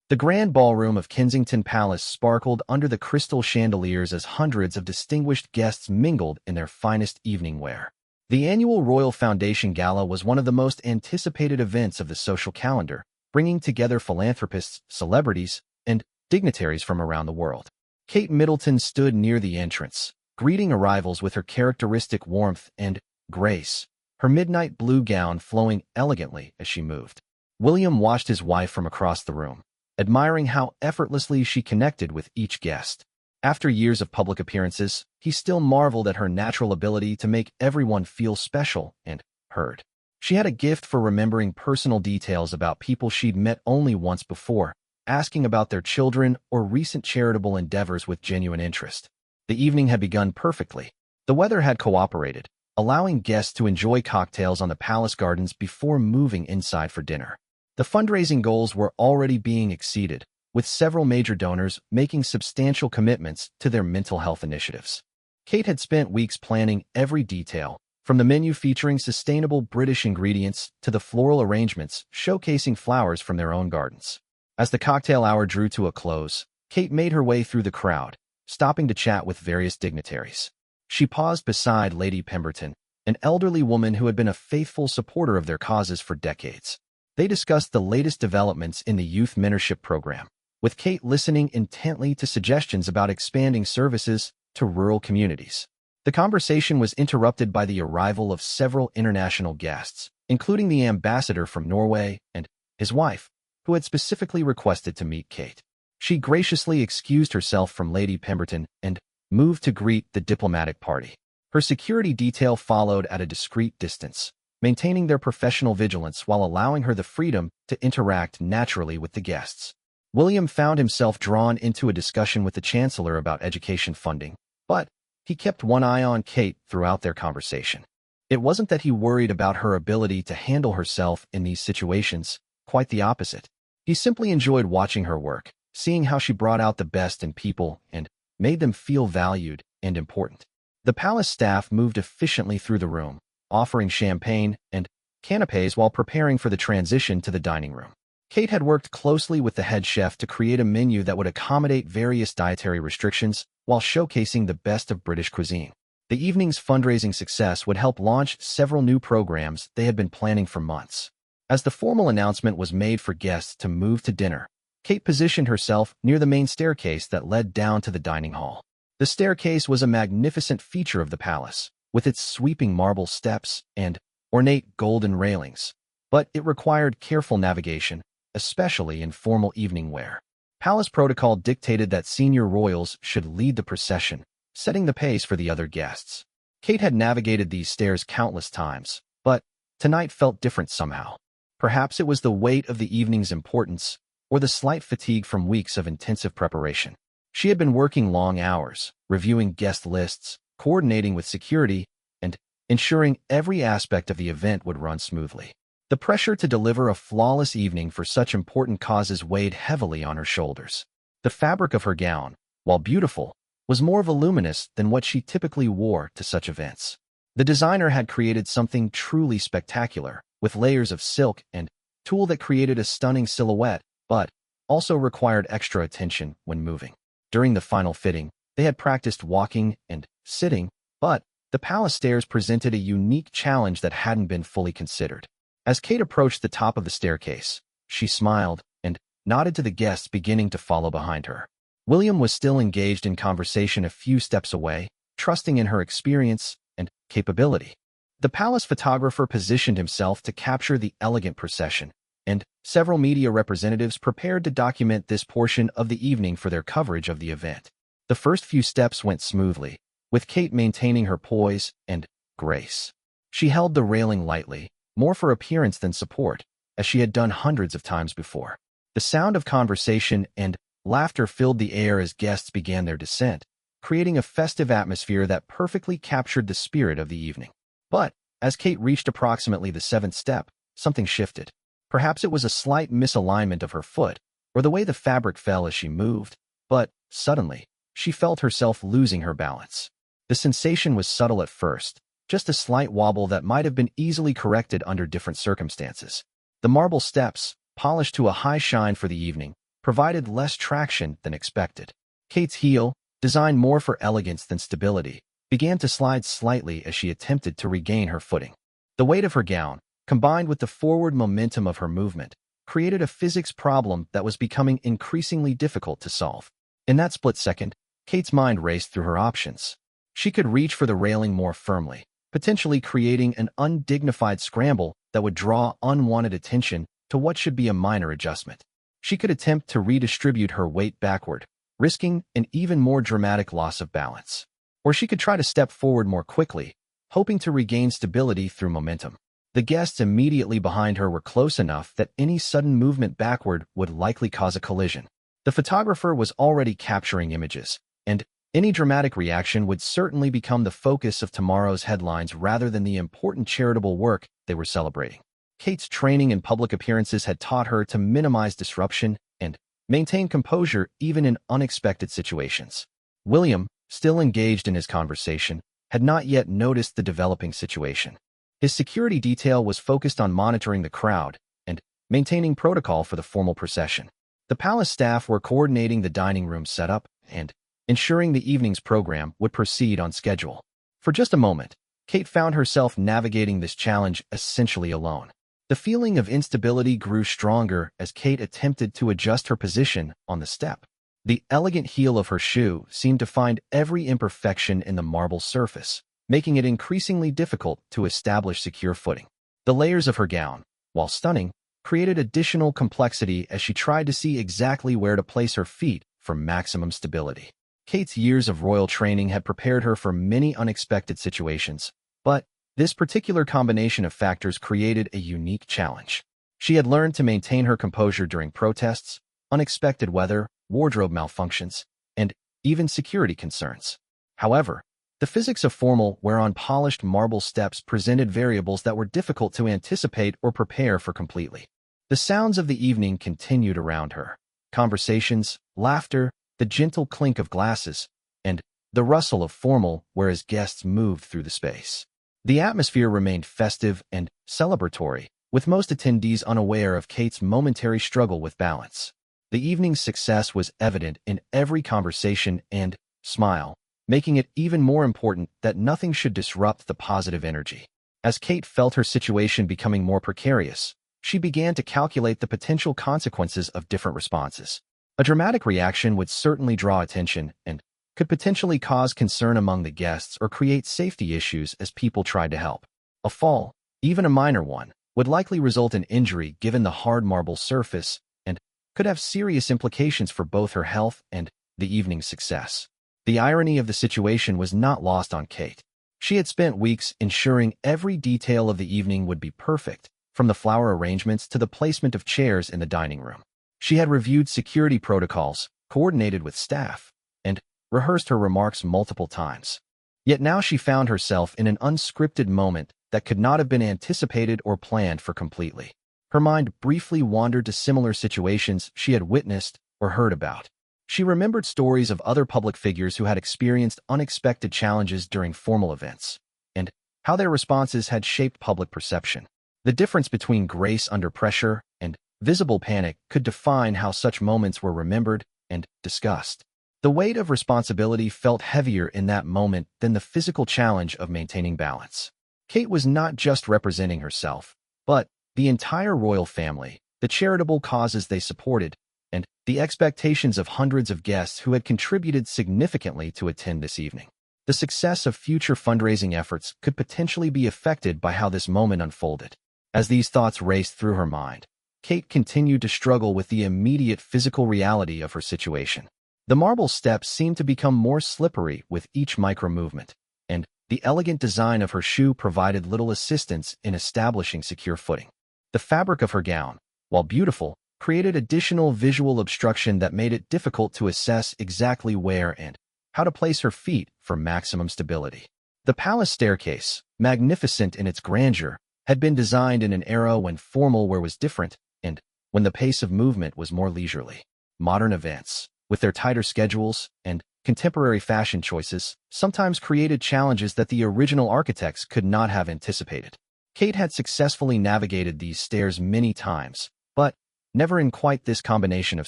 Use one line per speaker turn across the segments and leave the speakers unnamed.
The grand ballroom of Kensington Palace sparkled under the crystal chandeliers as hundreds of distinguished guests mingled in their finest evening wear. The annual Royal Foundation Gala was one of the most anticipated events of the social calendar, bringing together philanthropists, celebrities, and dignitaries from around the world. Kate Middleton stood near the entrance, greeting arrivals with her characteristic warmth and grace, her midnight blue gown flowing elegantly as she moved. William watched his wife from across the room, admiring how effortlessly she connected with each guest. After years of public appearances, he still marveled at her natural ability to make everyone feel special and heard. She had a gift for remembering personal details about people she'd met only once before, asking about their children or recent charitable endeavors with genuine interest. The evening had begun perfectly. The weather had cooperated, allowing guests to enjoy cocktails on the palace gardens before moving inside for dinner. The fundraising goals were already being exceeded, with several major donors making substantial commitments to their mental health initiatives. Kate had spent weeks planning every detail, from the menu featuring sustainable British ingredients to the floral arrangements showcasing flowers from their own gardens. As the cocktail hour drew to a close, Kate made her way through the crowd, stopping to chat with various dignitaries. She paused beside Lady Pemberton, an elderly woman who had been a faithful supporter of their causes for decades. They discussed the latest developments in the youth mentorship program, with Kate listening intently to suggestions about expanding services to rural communities. The conversation was interrupted by the arrival of several international guests, including the ambassador from Norway and his wife, who had specifically requested to meet Kate. She graciously excused herself from Lady Pemberton and moved to greet the diplomatic party. Her security detail followed at a discreet distance, maintaining their professional vigilance while allowing her the freedom to interact naturally with the guests. William found himself drawn into a discussion with the Chancellor about education funding, but he kept one eye on Kate throughout their conversation. It wasn't that he worried about her ability to handle herself in these situations, quite the opposite. He simply enjoyed watching her work, seeing how she brought out the best in people and made them feel valued and important. The palace staff moved efficiently through the room, offering champagne and canapes while preparing for the transition to the dining room. Kate had worked closely with the head chef to create a menu that would accommodate various dietary restrictions while showcasing the best of British cuisine. The evening's fundraising success would help launch several new programs they had been planning for months. As the formal announcement was made for guests to move to dinner, Kate positioned herself near the main staircase that led down to the dining hall. The staircase was a magnificent feature of the palace, with its sweeping marble steps and ornate golden railings, but it required careful navigation, especially in formal evening wear. Palace protocol dictated that senior royals should lead the procession, setting the pace for the other guests. Kate had navigated these stairs countless times, but tonight felt different somehow. Perhaps it was the weight of the evening's importance, or the slight fatigue from weeks of intensive preparation. She had been working long hours, reviewing guest lists, coordinating with security, and ensuring every aspect of the event would run smoothly. The pressure to deliver a flawless evening for such important causes weighed heavily on her shoulders. The fabric of her gown, while beautiful, was more voluminous than what she typically wore to such events. The designer had created something truly spectacular, with layers of silk and tulle that created a stunning silhouette, but also required extra attention when moving. During the final fitting, they had practiced walking and sitting, but the palace stairs presented a unique challenge that hadn't been fully considered. As Kate approached the top of the staircase, she smiled and nodded to the guests beginning to follow behind her. William was still engaged in conversation a few steps away, trusting in her experience and capability. The palace photographer positioned himself to capture the elegant procession, and several media representatives prepared to document this portion of the evening for their coverage of the event. The first few steps went smoothly, with Kate maintaining her poise and grace. She held the railing lightly, more for appearance than support, as she had done hundreds of times before. The sound of conversation and laughter filled the air as guests began their descent, creating a festive atmosphere that perfectly captured the spirit of the evening. But as Kate reached approximately the seventh step, something shifted. Perhaps it was a slight misalignment of her foot, or the way the fabric fell as she moved, but suddenly, she felt herself losing her balance. The sensation was subtle at first, just a slight wobble that might have been easily corrected under different circumstances. The marble steps, polished to a high shine for the evening, provided less traction than expected. Kate's heel, designed more for elegance than stability, began to slide slightly as she attempted to regain her footing. The weight of her gown, combined with the forward momentum of her movement, created a physics problem that was becoming increasingly difficult to solve. In that split second, Kate's mind raced through her options. She could reach for the railing more firmly, potentially creating an undignified scramble that would draw unwanted attention to what should be a minor adjustment. She could attempt to redistribute her weight backward, risking an even more dramatic loss of balance. Or she could try to step forward more quickly, hoping to regain stability through momentum. The guests immediately behind her were close enough that any sudden movement backward would likely cause a collision. The photographer was already capturing images, and any dramatic reaction would certainly become the focus of tomorrow's headlines rather than the important charitable work they were celebrating. Kate's training and public appearances had taught her to minimize disruption and maintain composure even in unexpected situations. William, still engaged in his conversation, had not yet noticed the developing situation. His security detail was focused on monitoring the crowd and maintaining protocol for the formal procession. The palace staff were coordinating the dining room setup and ensuring the evening's program would proceed on schedule. For just a moment, Kate found herself navigating this challenge essentially alone. The feeling of instability grew stronger as Kate attempted to adjust her position on the step. The elegant heel of her shoe seemed to find every imperfection in the marble surface, making it increasingly difficult to establish secure footing. The layers of her gown, while stunning, created additional complexity as she tried to see exactly where to place her feet for maximum stability. Kate's years of royal training had prepared her for many unexpected situations, but this particular combination of factors created a unique challenge. She had learned to maintain her composure during protests, unexpected weather, wardrobe malfunctions, and even security concerns. However, the physics of formal wear on polished marble steps presented variables that were difficult to anticipate or prepare for completely. The sounds of the evening continued around her. Conversations, laughter, the gentle clink of glasses, and the rustle of formal wear as guests moved through the space. The atmosphere remained festive and celebratory, with most attendees unaware of Kate's momentary struggle with balance. The evening's success was evident in every conversation and smile, making it even more important that nothing should disrupt the positive energy. As Kate felt her situation becoming more precarious, she began to calculate the potential consequences of different responses. A dramatic reaction would certainly draw attention and could potentially cause concern among the guests or create safety issues as people tried to help. A fall, even a minor one, would likely result in injury given the hard marble surface and could have serious implications for both her health and the evening's success. The irony of the situation was not lost on Kate. She had spent weeks ensuring every detail of the evening would be perfect, from the flower arrangements to the placement of chairs in the dining room. She had reviewed security protocols, coordinated with staff, and rehearsed her remarks multiple times. Yet now she found herself in an unscripted moment that could not have been anticipated or planned for completely. Her mind briefly wandered to similar situations she had witnessed or heard about. She remembered stories of other public figures who had experienced unexpected challenges during formal events, and how their responses had shaped public perception. The difference between grace under pressure and visible panic could define how such moments were remembered and discussed. The weight of responsibility felt heavier in that moment than the physical challenge of maintaining balance. Kate was not just representing herself, but the entire royal family, the charitable causes they supported, and the expectations of hundreds of guests who had contributed significantly to attend this evening. The success of future fundraising efforts could potentially be affected by how this moment unfolded. As these thoughts raced through her mind, Kate continued to struggle with the immediate physical reality of her situation. The marble steps seemed to become more slippery with each micro-movement, and the elegant design of her shoe provided little assistance in establishing secure footing. The fabric of her gown, while beautiful, created additional visual obstruction that made it difficult to assess exactly where and how to place her feet for maximum stability. The palace staircase, magnificent in its grandeur, had been designed in an era when formal wear was different and when the pace of movement was more leisurely. Modern events, with their tighter schedules and contemporary fashion choices, sometimes created challenges that the original architects could not have anticipated. Kate had successfully navigated these stairs many times, but never in quite this combination of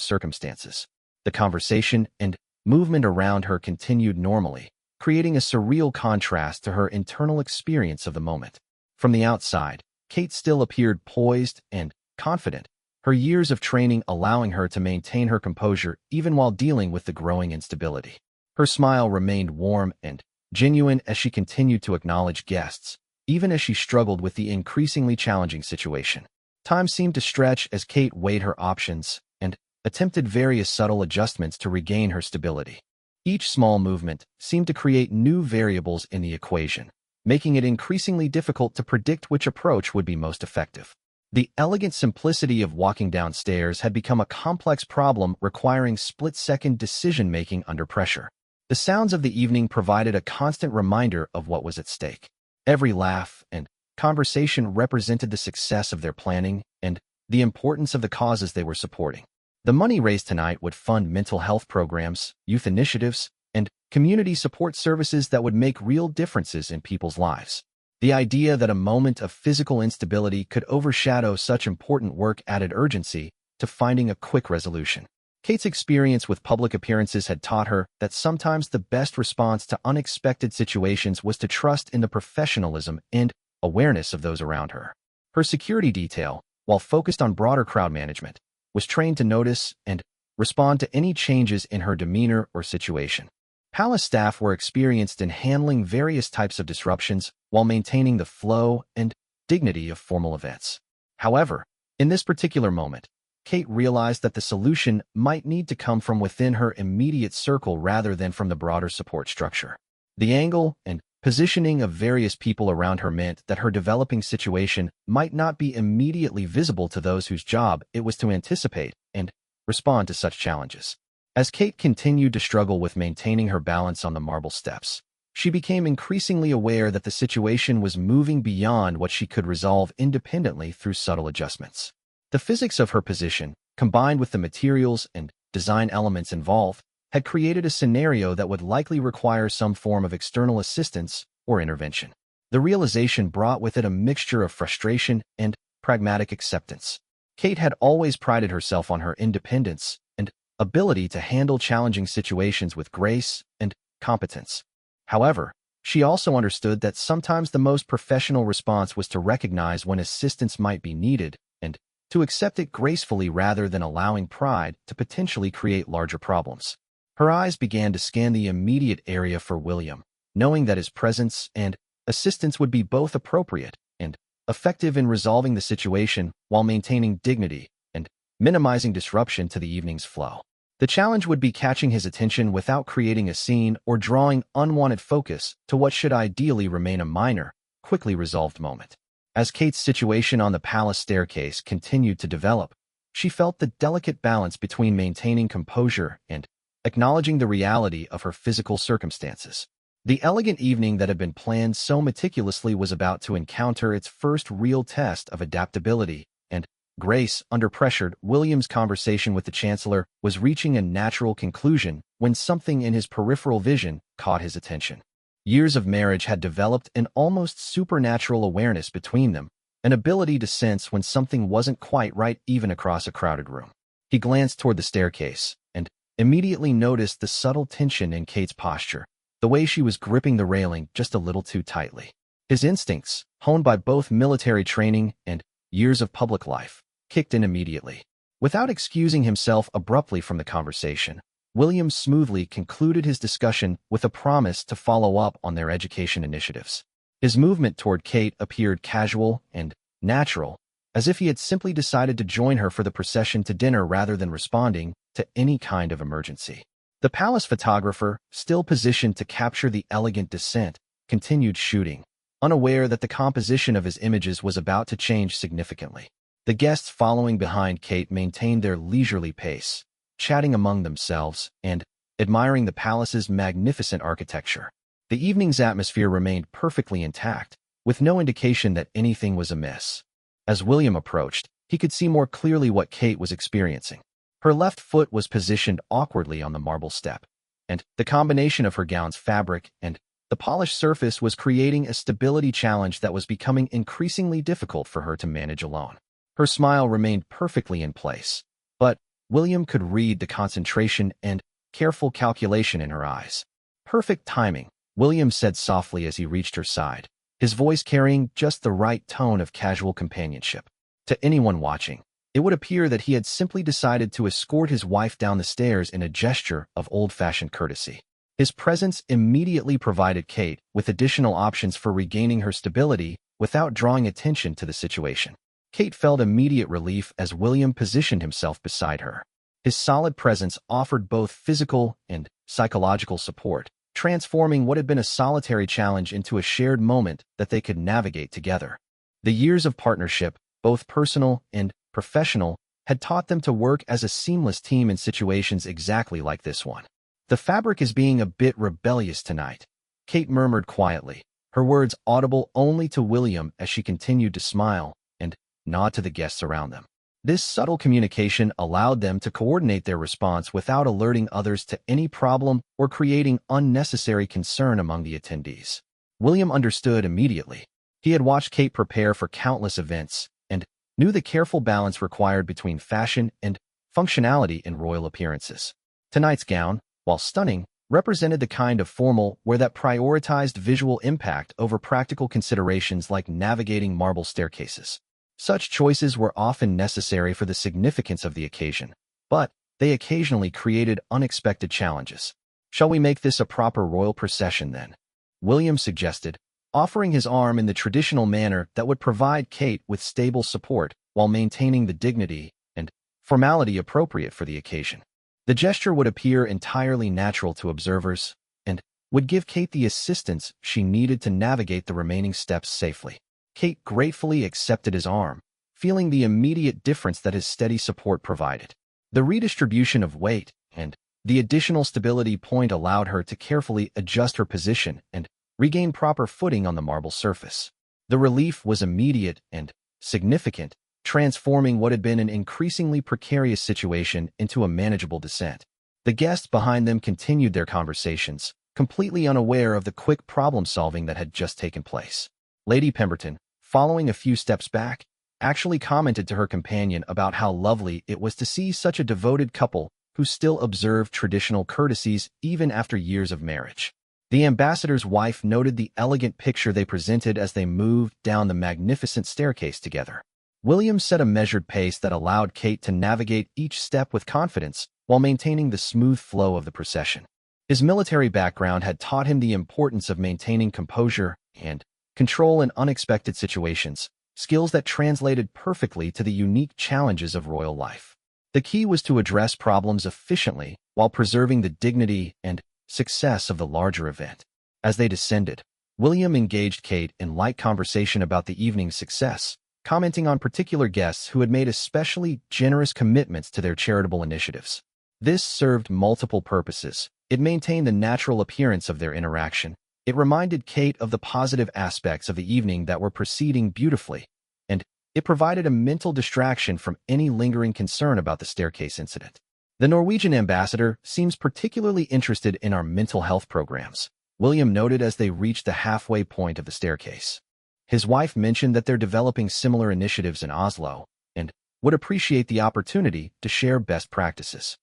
circumstances. The conversation and movement around her continued normally, creating a surreal contrast to her internal experience of the moment. From the outside, Kate still appeared poised and confident, her years of training allowing her to maintain her composure even while dealing with the growing instability. Her smile remained warm and genuine as she continued to acknowledge guests, even as she struggled with the increasingly challenging situation. Time seemed to stretch as Kate weighed her options and attempted various subtle adjustments to regain her stability. Each small movement seemed to create new variables in the equation, making it increasingly difficult to predict which approach would be most effective. The elegant simplicity of walking downstairs had become a complex problem requiring split-second decision-making under pressure. The sounds of the evening provided a constant reminder of what was at stake. Every laugh and conversation represented the success of their planning and the importance of the causes they were supporting. The money raised tonight would fund mental health programs, youth initiatives, and community support services that would make real differences in people's lives. The idea that a moment of physical instability could overshadow such important work added urgency to finding a quick resolution. Kate's experience with public appearances had taught her that sometimes the best response to unexpected situations was to trust in the professionalism and awareness of those around her. Her security detail, while focused on broader crowd management, was trained to notice and respond to any changes in her demeanor or situation. Palace staff were experienced in handling various types of disruptions while maintaining the flow and dignity of formal events. However, in this particular moment, Kate realized that the solution might need to come from within her immediate circle rather than from the broader support structure. The angle and positioning of various people around her meant that her developing situation might not be immediately visible to those whose job it was to anticipate and respond to such challenges. As Kate continued to struggle with maintaining her balance on the marble steps, she became increasingly aware that the situation was moving beyond what she could resolve independently through subtle adjustments. The physics of her position, combined with the materials and design elements involved, had created a scenario that would likely require some form of external assistance or intervention. The realization brought with it a mixture of frustration and pragmatic acceptance. Kate had always prided herself on her independence and ability to handle challenging situations with grace and competence. However, she also understood that sometimes the most professional response was to recognize when assistance might be needed and to accept it gracefully rather than allowing pride to potentially create larger problems. Her eyes began to scan the immediate area for William, knowing that his presence and assistance would be both appropriate and effective in resolving the situation while maintaining dignity and minimizing disruption to the evening's flow. The challenge would be catching his attention without creating a scene or drawing unwanted focus to what should ideally remain a minor, quickly resolved moment. As Kate's situation on the palace staircase continued to develop, she felt the delicate balance between maintaining composure and acknowledging the reality of her physical circumstances. The elegant evening that had been planned so meticulously was about to encounter its first real test of adaptability and grace under pressure. William's conversation with the Chancellor was reaching a natural conclusion when something in his peripheral vision caught his attention. Years of marriage had developed an almost supernatural awareness between them, an ability to sense when something wasn't quite right even across a crowded room. He glanced toward the staircase and immediately noticed the subtle tension in Kate's posture, the way she was gripping the railing just a little too tightly. His instincts, honed by both military training and years of public life, kicked in immediately. Without excusing himself abruptly from the conversation, William smoothly concluded his discussion with a promise to follow up on their education initiatives. His movement toward Kate appeared casual and natural, as if he had simply decided to join her for the procession to dinner rather than responding to any kind of emergency. The palace photographer, still positioned to capture the elegant descent, continued shooting, unaware that the composition of his images was about to change significantly. The guests following behind Kate maintained their leisurely pace, chatting among themselves and admiring the palace's magnificent architecture. The evening's atmosphere remained perfectly intact, with no indication that anything was amiss. As William approached, he could see more clearly what Kate was experiencing. Her left foot was positioned awkwardly on the marble step, and the combination of her gown's fabric and the polished surface was creating a stability challenge that was becoming increasingly difficult for her to manage alone. Her smile remained perfectly in place, but William could read the concentration and careful calculation in her eyes. Perfect timing, William said softly as he reached her side, his voice carrying just the right tone of casual companionship. To anyone watching, it would appear that he had simply decided to escort his wife down the stairs in a gesture of old-fashioned courtesy. His presence immediately provided Kate with additional options for regaining her stability without drawing attention to the situation. Kate felt immediate relief as William positioned himself beside her. His solid presence offered both physical and psychological support, transforming what had been a solitary challenge into a shared moment that they could navigate together. The years of partnership, both personal and professional, had taught them to work as a seamless team in situations exactly like this one. "The fabric is being a bit rebellious tonight," Kate murmured quietly, her words audible only to William as she continued to smile and nod to the guests around them. This subtle communication allowed them to coordinate their response without alerting others to any problem or creating unnecessary concern among the attendees. William understood immediately. He had watched Kate prepare for countless events and knew the careful balance required between fashion and functionality in royal appearances. Tonight's gown, while stunning, represented the kind of formal wear that prioritized visual impact over practical considerations like navigating marble staircases. Such choices were often necessary for the significance of the occasion, but they occasionally created unexpected challenges. "Shall we make this a proper royal procession then?" William suggested, offering his arm in the traditional manner that would provide Kate with stable support while maintaining the dignity and formality appropriate for the occasion. The gesture would appear entirely natural to observers and would give Kate the assistance she needed to navigate the remaining steps safely. Kate gratefully accepted his arm, feeling the immediate difference that his steady support provided. The redistribution of weight and the additional stability point allowed her to carefully adjust her position and regain proper footing on the marble surface. The relief was immediate and significant, transforming what had been an increasingly precarious situation into a manageable descent. The guests behind them continued their conversations, completely unaware of the quick problem-solving that had just taken place. Lady Pemberton, following a few steps back, actually commented to her companion about how lovely it was to see such a devoted couple who still observed traditional courtesies even after years of marriage. The ambassador's wife noted the elegant picture they presented as they moved down the magnificent staircase together. William set a measured pace that allowed Kate to navigate each step with confidence while maintaining the smooth flow of the procession. His military background had taught him the importance of maintaining composure and control in unexpected situations, skills that translated perfectly to the unique challenges of royal life. The key was to address problems efficiently while preserving the dignity and success of the larger event. As they descended, William engaged Kate in light conversation about the evening's success, commenting on particular guests who had made especially generous commitments to their charitable initiatives. This served multiple purposes. It maintained the natural appearance of their interaction. It reminded Kate of the positive aspects of the evening that were proceeding beautifully, and it provided a mental distraction from any lingering concern about the staircase incident. "The Norwegian ambassador seems particularly interested in our mental health programs," William noted as they reached the halfway point of the staircase. His wife mentioned that they're developing similar initiatives in Oslo and would appreciate the opportunity to share best practices.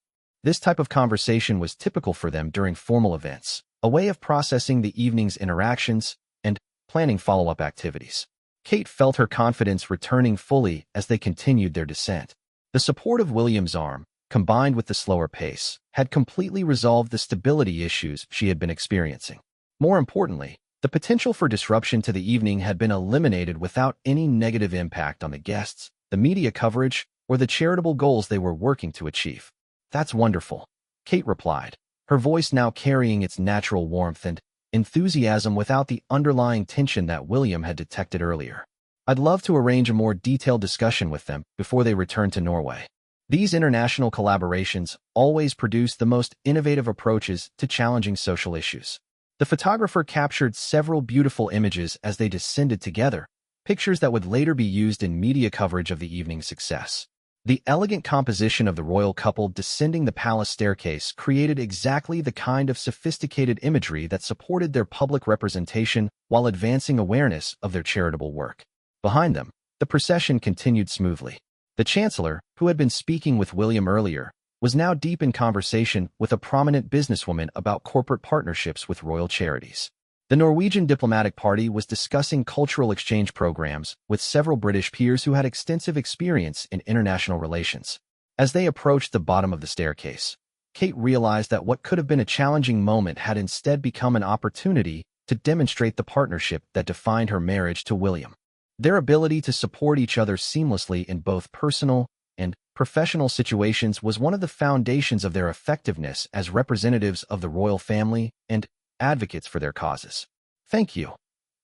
This type of conversation was typical for them during formal events, a way of processing the evening's interactions and planning follow-up activities. Kate felt her confidence returning fully as they continued their descent. The support of William's arm, combined with the slower pace, had completely resolved the stability issues she had been experiencing. More importantly, the potential for disruption to the evening had been eliminated without any negative impact on the guests, the media coverage, or the charitable goals they were working to achieve. "That's wonderful," Kate replied, her voice now carrying its natural warmth and enthusiasm without the underlying tension that William had detected earlier. "I'd love to arrange a more detailed discussion with them before they return to Norway." These international collaborations always produce the most innovative approaches to challenging social issues. The photographer captured several beautiful images as they descended together, pictures that would later be used in media coverage of the evening's success. The elegant composition of the royal couple descending the palace staircase created exactly the kind of sophisticated imagery that supported their public representation while advancing awareness of their charitable work. Behind them, the procession continued smoothly. The Chancellor, who had been speaking with William earlier, was now deep in conversation with a prominent businesswoman about corporate partnerships with royal charities. The Norwegian diplomatic party was discussing cultural exchange programs with several British peers who had extensive experience in international relations. As they approached the bottom of the staircase, Kate realized that what could have been a challenging moment had instead become an opportunity to demonstrate the partnership that defined her marriage to William. Their ability to support each other seamlessly in both personal and professional situations was one of the foundations of their effectiveness as representatives of the royal family and advocates for their causes. "Thank you,"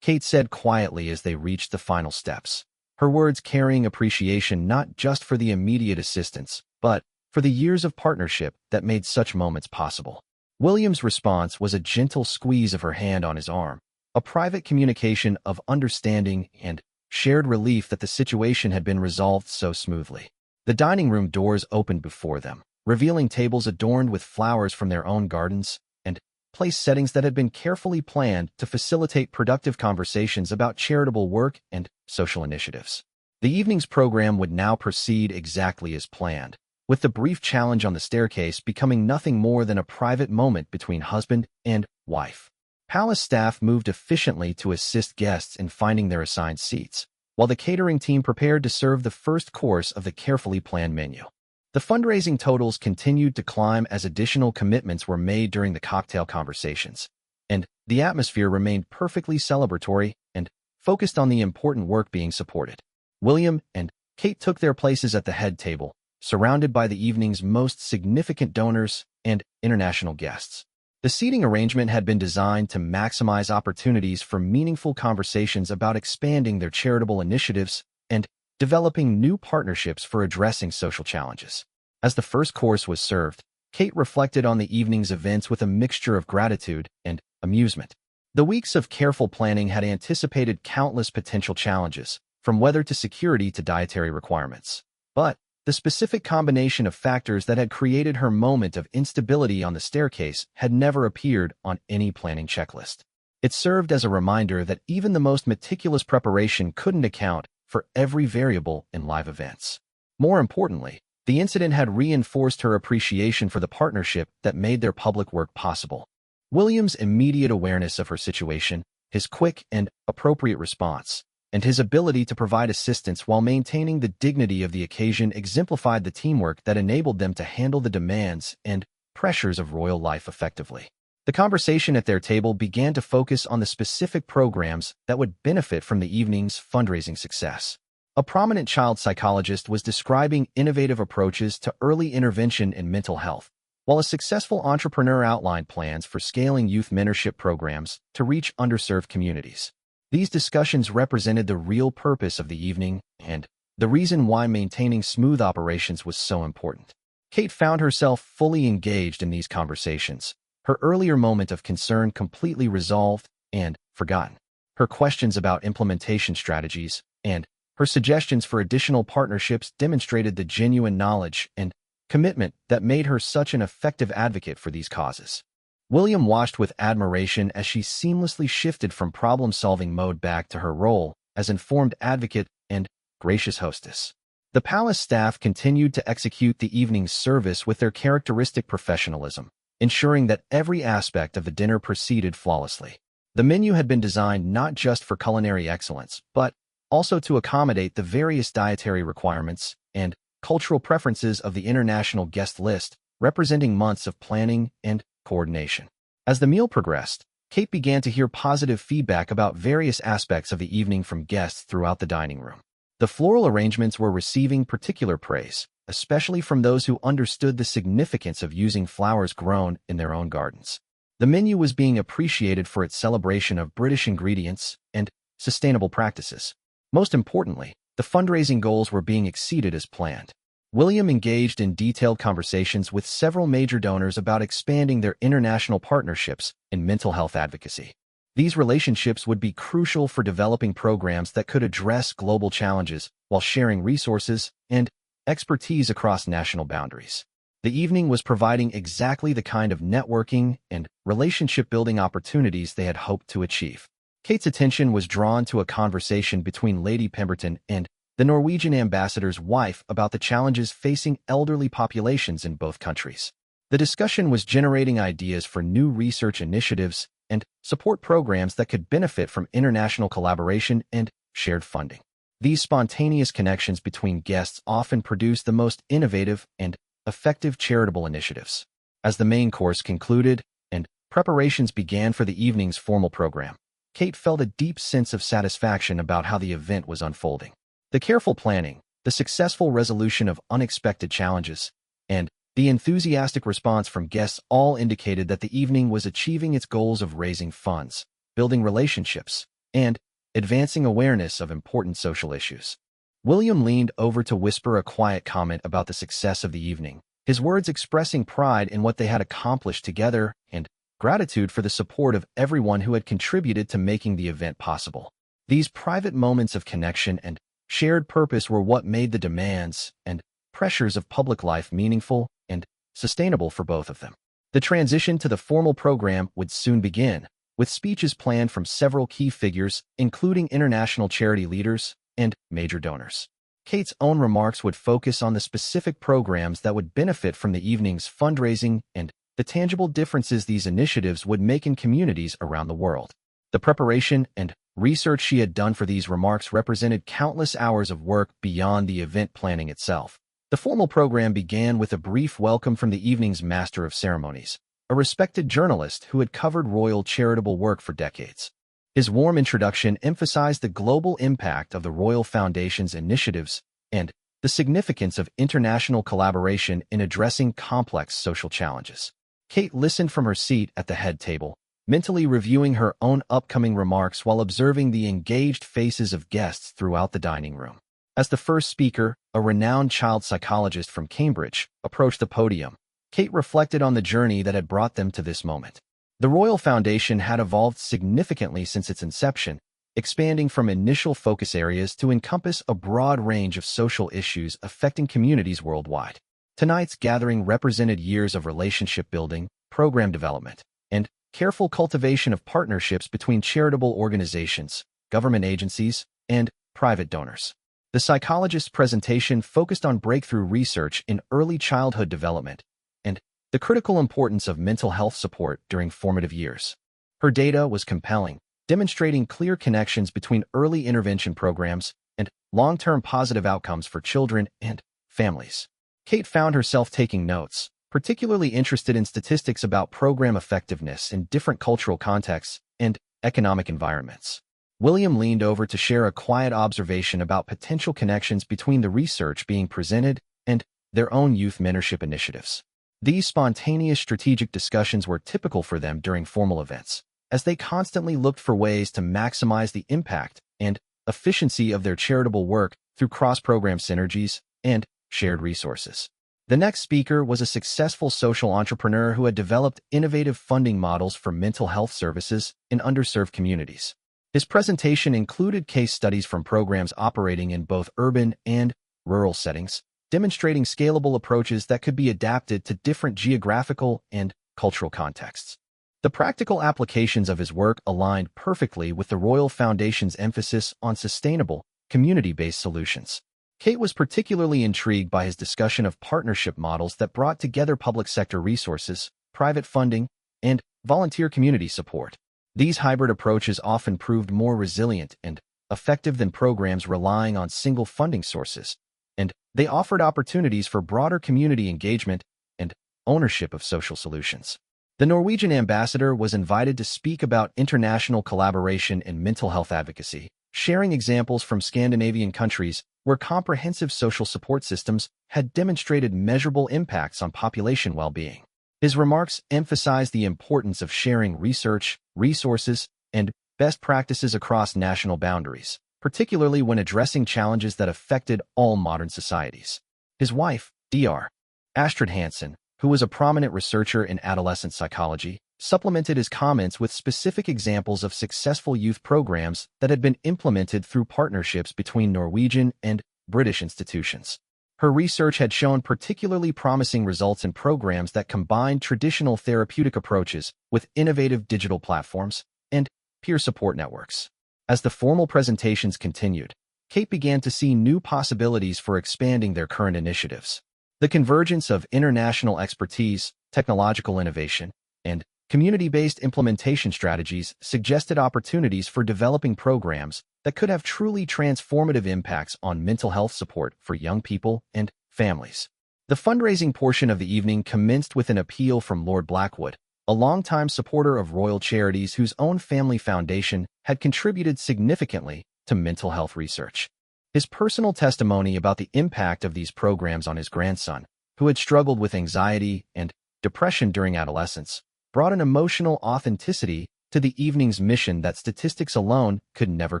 Kate said quietly as they reached the final steps, her words carrying appreciation not just for the immediate assistance, but for the years of partnership that made such moments possible. William's response was a gentle squeeze of her hand on his arm, a private communication of understanding and shared relief that the situation had been resolved so smoothly. The dining room doors opened before them, revealing tables adorned with flowers from their own gardens and place settings that had been carefully planned to facilitate productive conversations about charitable work and social initiatives. The evening's program would now proceed exactly as planned, with the brief challenge on the staircase becoming nothing more than a private moment between husband and wife. Palace staff moved efficiently to assist guests in finding their assigned seats, while the catering team prepared to serve the first course of the carefully planned menu. The fundraising totals continued to climb as additional commitments were made during the cocktail conversations, and the atmosphere remained perfectly celebratory and focused on the important work being supported. William and Kate took their places at the head table, surrounded by the evening's most significant donors and international guests. The seating arrangement had been designed to maximize opportunities for meaningful conversations about expanding their charitable initiatives and developing new partnerships for addressing social challenges. As the first course was served, Kate reflected on the evening's events with a mixture of gratitude and amusement. The weeks of careful planning had anticipated countless potential challenges, from weather to security to dietary requirements. But the specific combination of factors that had created her moment of instability on the staircase had never appeared on any planning checklist. It served as a reminder that even the most meticulous preparation couldn't account for every variable in live events. More importantly, the incident had reinforced her appreciation for the partnership that made their public work possible. William's immediate awareness of her situation, his quick and appropriate response, and his ability to provide assistance while maintaining the dignity of the occasion exemplified the teamwork that enabled them to handle the demands and pressures of royal life effectively. The conversation at their table began to focus on the specific programs that would benefit from the evening's fundraising success. A prominent child psychologist was describing innovative approaches to early intervention in mental health, while a successful entrepreneur outlined plans for scaling youth mentorship programs to reach underserved communities. These discussions represented the real purpose of the evening and the reason why maintaining smooth operations was so important. Kate found herself fully engaged in these conversations, her earlier moment of concern completely resolved and forgotten. Her questions about implementation strategies and her suggestions for additional partnerships demonstrated the genuine knowledge and commitment that made her such an effective advocate for these causes. William watched with admiration as she seamlessly shifted from problem-solving mode back to her role as informed advocate and gracious hostess. The palace staff continued to execute the evening's service with their characteristic professionalism, ensuring that every aspect of the dinner proceeded flawlessly. The menu had been designed not just for culinary excellence, but also to accommodate the various dietary requirements and cultural preferences of the international guest list, representing months of planning and coordination. As the meal progressed, Kate began to hear positive feedback about various aspects of the evening from guests throughout the dining room. The floral arrangements were receiving particular praise, especially from those who understood the significance of using flowers grown in their own gardens. The menu was being appreciated for its celebration of British ingredients and sustainable practices. Most importantly, the fundraising goals were being exceeded as planned. William engaged in detailed conversations with several major donors about expanding their international partnerships in mental health advocacy. These relationships would be crucial for developing programs that could address global challenges while sharing resources and expertise across national boundaries. The evening was providing exactly the kind of networking and relationship-building opportunities they had hoped to achieve. Kate's attention was drawn to a conversation between Lady Pemberton and the Norwegian ambassador's wife, about the challenges facing elderly populations in both countries. The discussion was generating ideas for new research initiatives and support programs that could benefit from international collaboration and shared funding. These spontaneous connections between guests often produce the most innovative and effective charitable initiatives. As the main course concluded and preparations began for the evening's formal program, Kate felt a deep sense of satisfaction about how the event was unfolding. The careful planning, the successful resolution of unexpected challenges, and the enthusiastic response from guests all indicated that the evening was achieving its goals of raising funds, building relationships, and advancing awareness of important social issues. William leaned over to whisper a quiet comment about the success of the evening, his words expressing pride in what they had accomplished together and gratitude for the support of everyone who had contributed to making the event possible. These private moments of connection and shared purpose were what made the demands and pressures of public life meaningful and sustainable for both of them. The transition to the formal program would soon begin, with speeches planned from several key figures, including international charity leaders and major donors. Kate's own remarks would focus on the specific programs that would benefit from the evening's fundraising and the tangible differences these initiatives would make in communities around the world. The preparation and research she had done for these remarks represented countless hours of work beyond the event planning itself. The formal program began with a brief welcome from the evening's master of ceremonies, a respected journalist who had covered royal charitable work for decades. His warm introduction emphasized the global impact of the Royal Foundation's initiatives and the significance of international collaboration in addressing complex social challenges. Kate listened from her seat at the head table, mentally reviewing her own upcoming remarks while observing the engaged faces of guests throughout the dining room. As the first speaker, a renowned child psychologist from Cambridge, approached the podium, Kate reflected on the journey that had brought them to this moment. The Royal Foundation had evolved significantly since its inception, expanding from initial focus areas to encompass a broad range of social issues affecting communities worldwide. Tonight's gathering represented years of relationship building, program development, and careful cultivation of partnerships between charitable organizations, government agencies, and private donors. The psychologist's presentation focused on breakthrough research in early childhood development and the critical importance of mental health support during formative years. Her data was compelling, demonstrating clear connections between early intervention programs and long-term positive outcomes for children and families. Kate found herself taking notes, particularly interested in statistics about program effectiveness in different cultural contexts and economic environments. William leaned over to share a quiet observation about potential connections between the research being presented and their own youth mentorship initiatives. These spontaneous strategic discussions were typical for them during formal events, as they constantly looked for ways to maximize the impact and efficiency of their charitable work through cross-program synergies and shared resources. The next speaker was a successful social entrepreneur who had developed innovative funding models for mental health services in underserved communities. His presentation included case studies from programs operating in both urban and rural settings, demonstrating scalable approaches that could be adapted to different geographical and cultural contexts. The practical applications of his work aligned perfectly with the Royal Foundation's emphasis on sustainable, community-based solutions. Kate was particularly intrigued by his discussion of partnership models that brought together public sector resources, private funding, and volunteer community support. These hybrid approaches often proved more resilient and effective than programs relying on single funding sources, and they offered opportunities for broader community engagement and ownership of social solutions. The Norwegian ambassador was invited to speak about international collaboration in mental health advocacy, sharing examples from Scandinavian countries where comprehensive social support systems had demonstrated measurable impacts on population well-being. His remarks emphasized the importance of sharing research, resources, and best practices across national boundaries, particularly when addressing challenges that affected all modern societies. His wife, Dr. Astrid Hansen, who was a prominent researcher in adolescent psychology, supplemented his comments with specific examples of successful youth programs that had been implemented through partnerships between Norwegian and British institutions. Her research had shown particularly promising results in programs that combined traditional therapeutic approaches with innovative digital platforms and peer support networks. As the formal presentations continued, Kate began to see new possibilities for expanding their current initiatives. The convergence of international expertise, technological innovation, and community-based implementation strategies suggested opportunities for developing programs that could have truly transformative impacts on mental health support for young people and families. The fundraising portion of the evening commenced with an appeal from Lord Blackwood, a longtime supporter of royal charities whose own family foundation had contributed significantly to mental health research. His personal testimony about the impact of these programs on his grandson, who had struggled with anxiety and depression during adolescence, brought an emotional authenticity to the evening's mission that statistics alone could never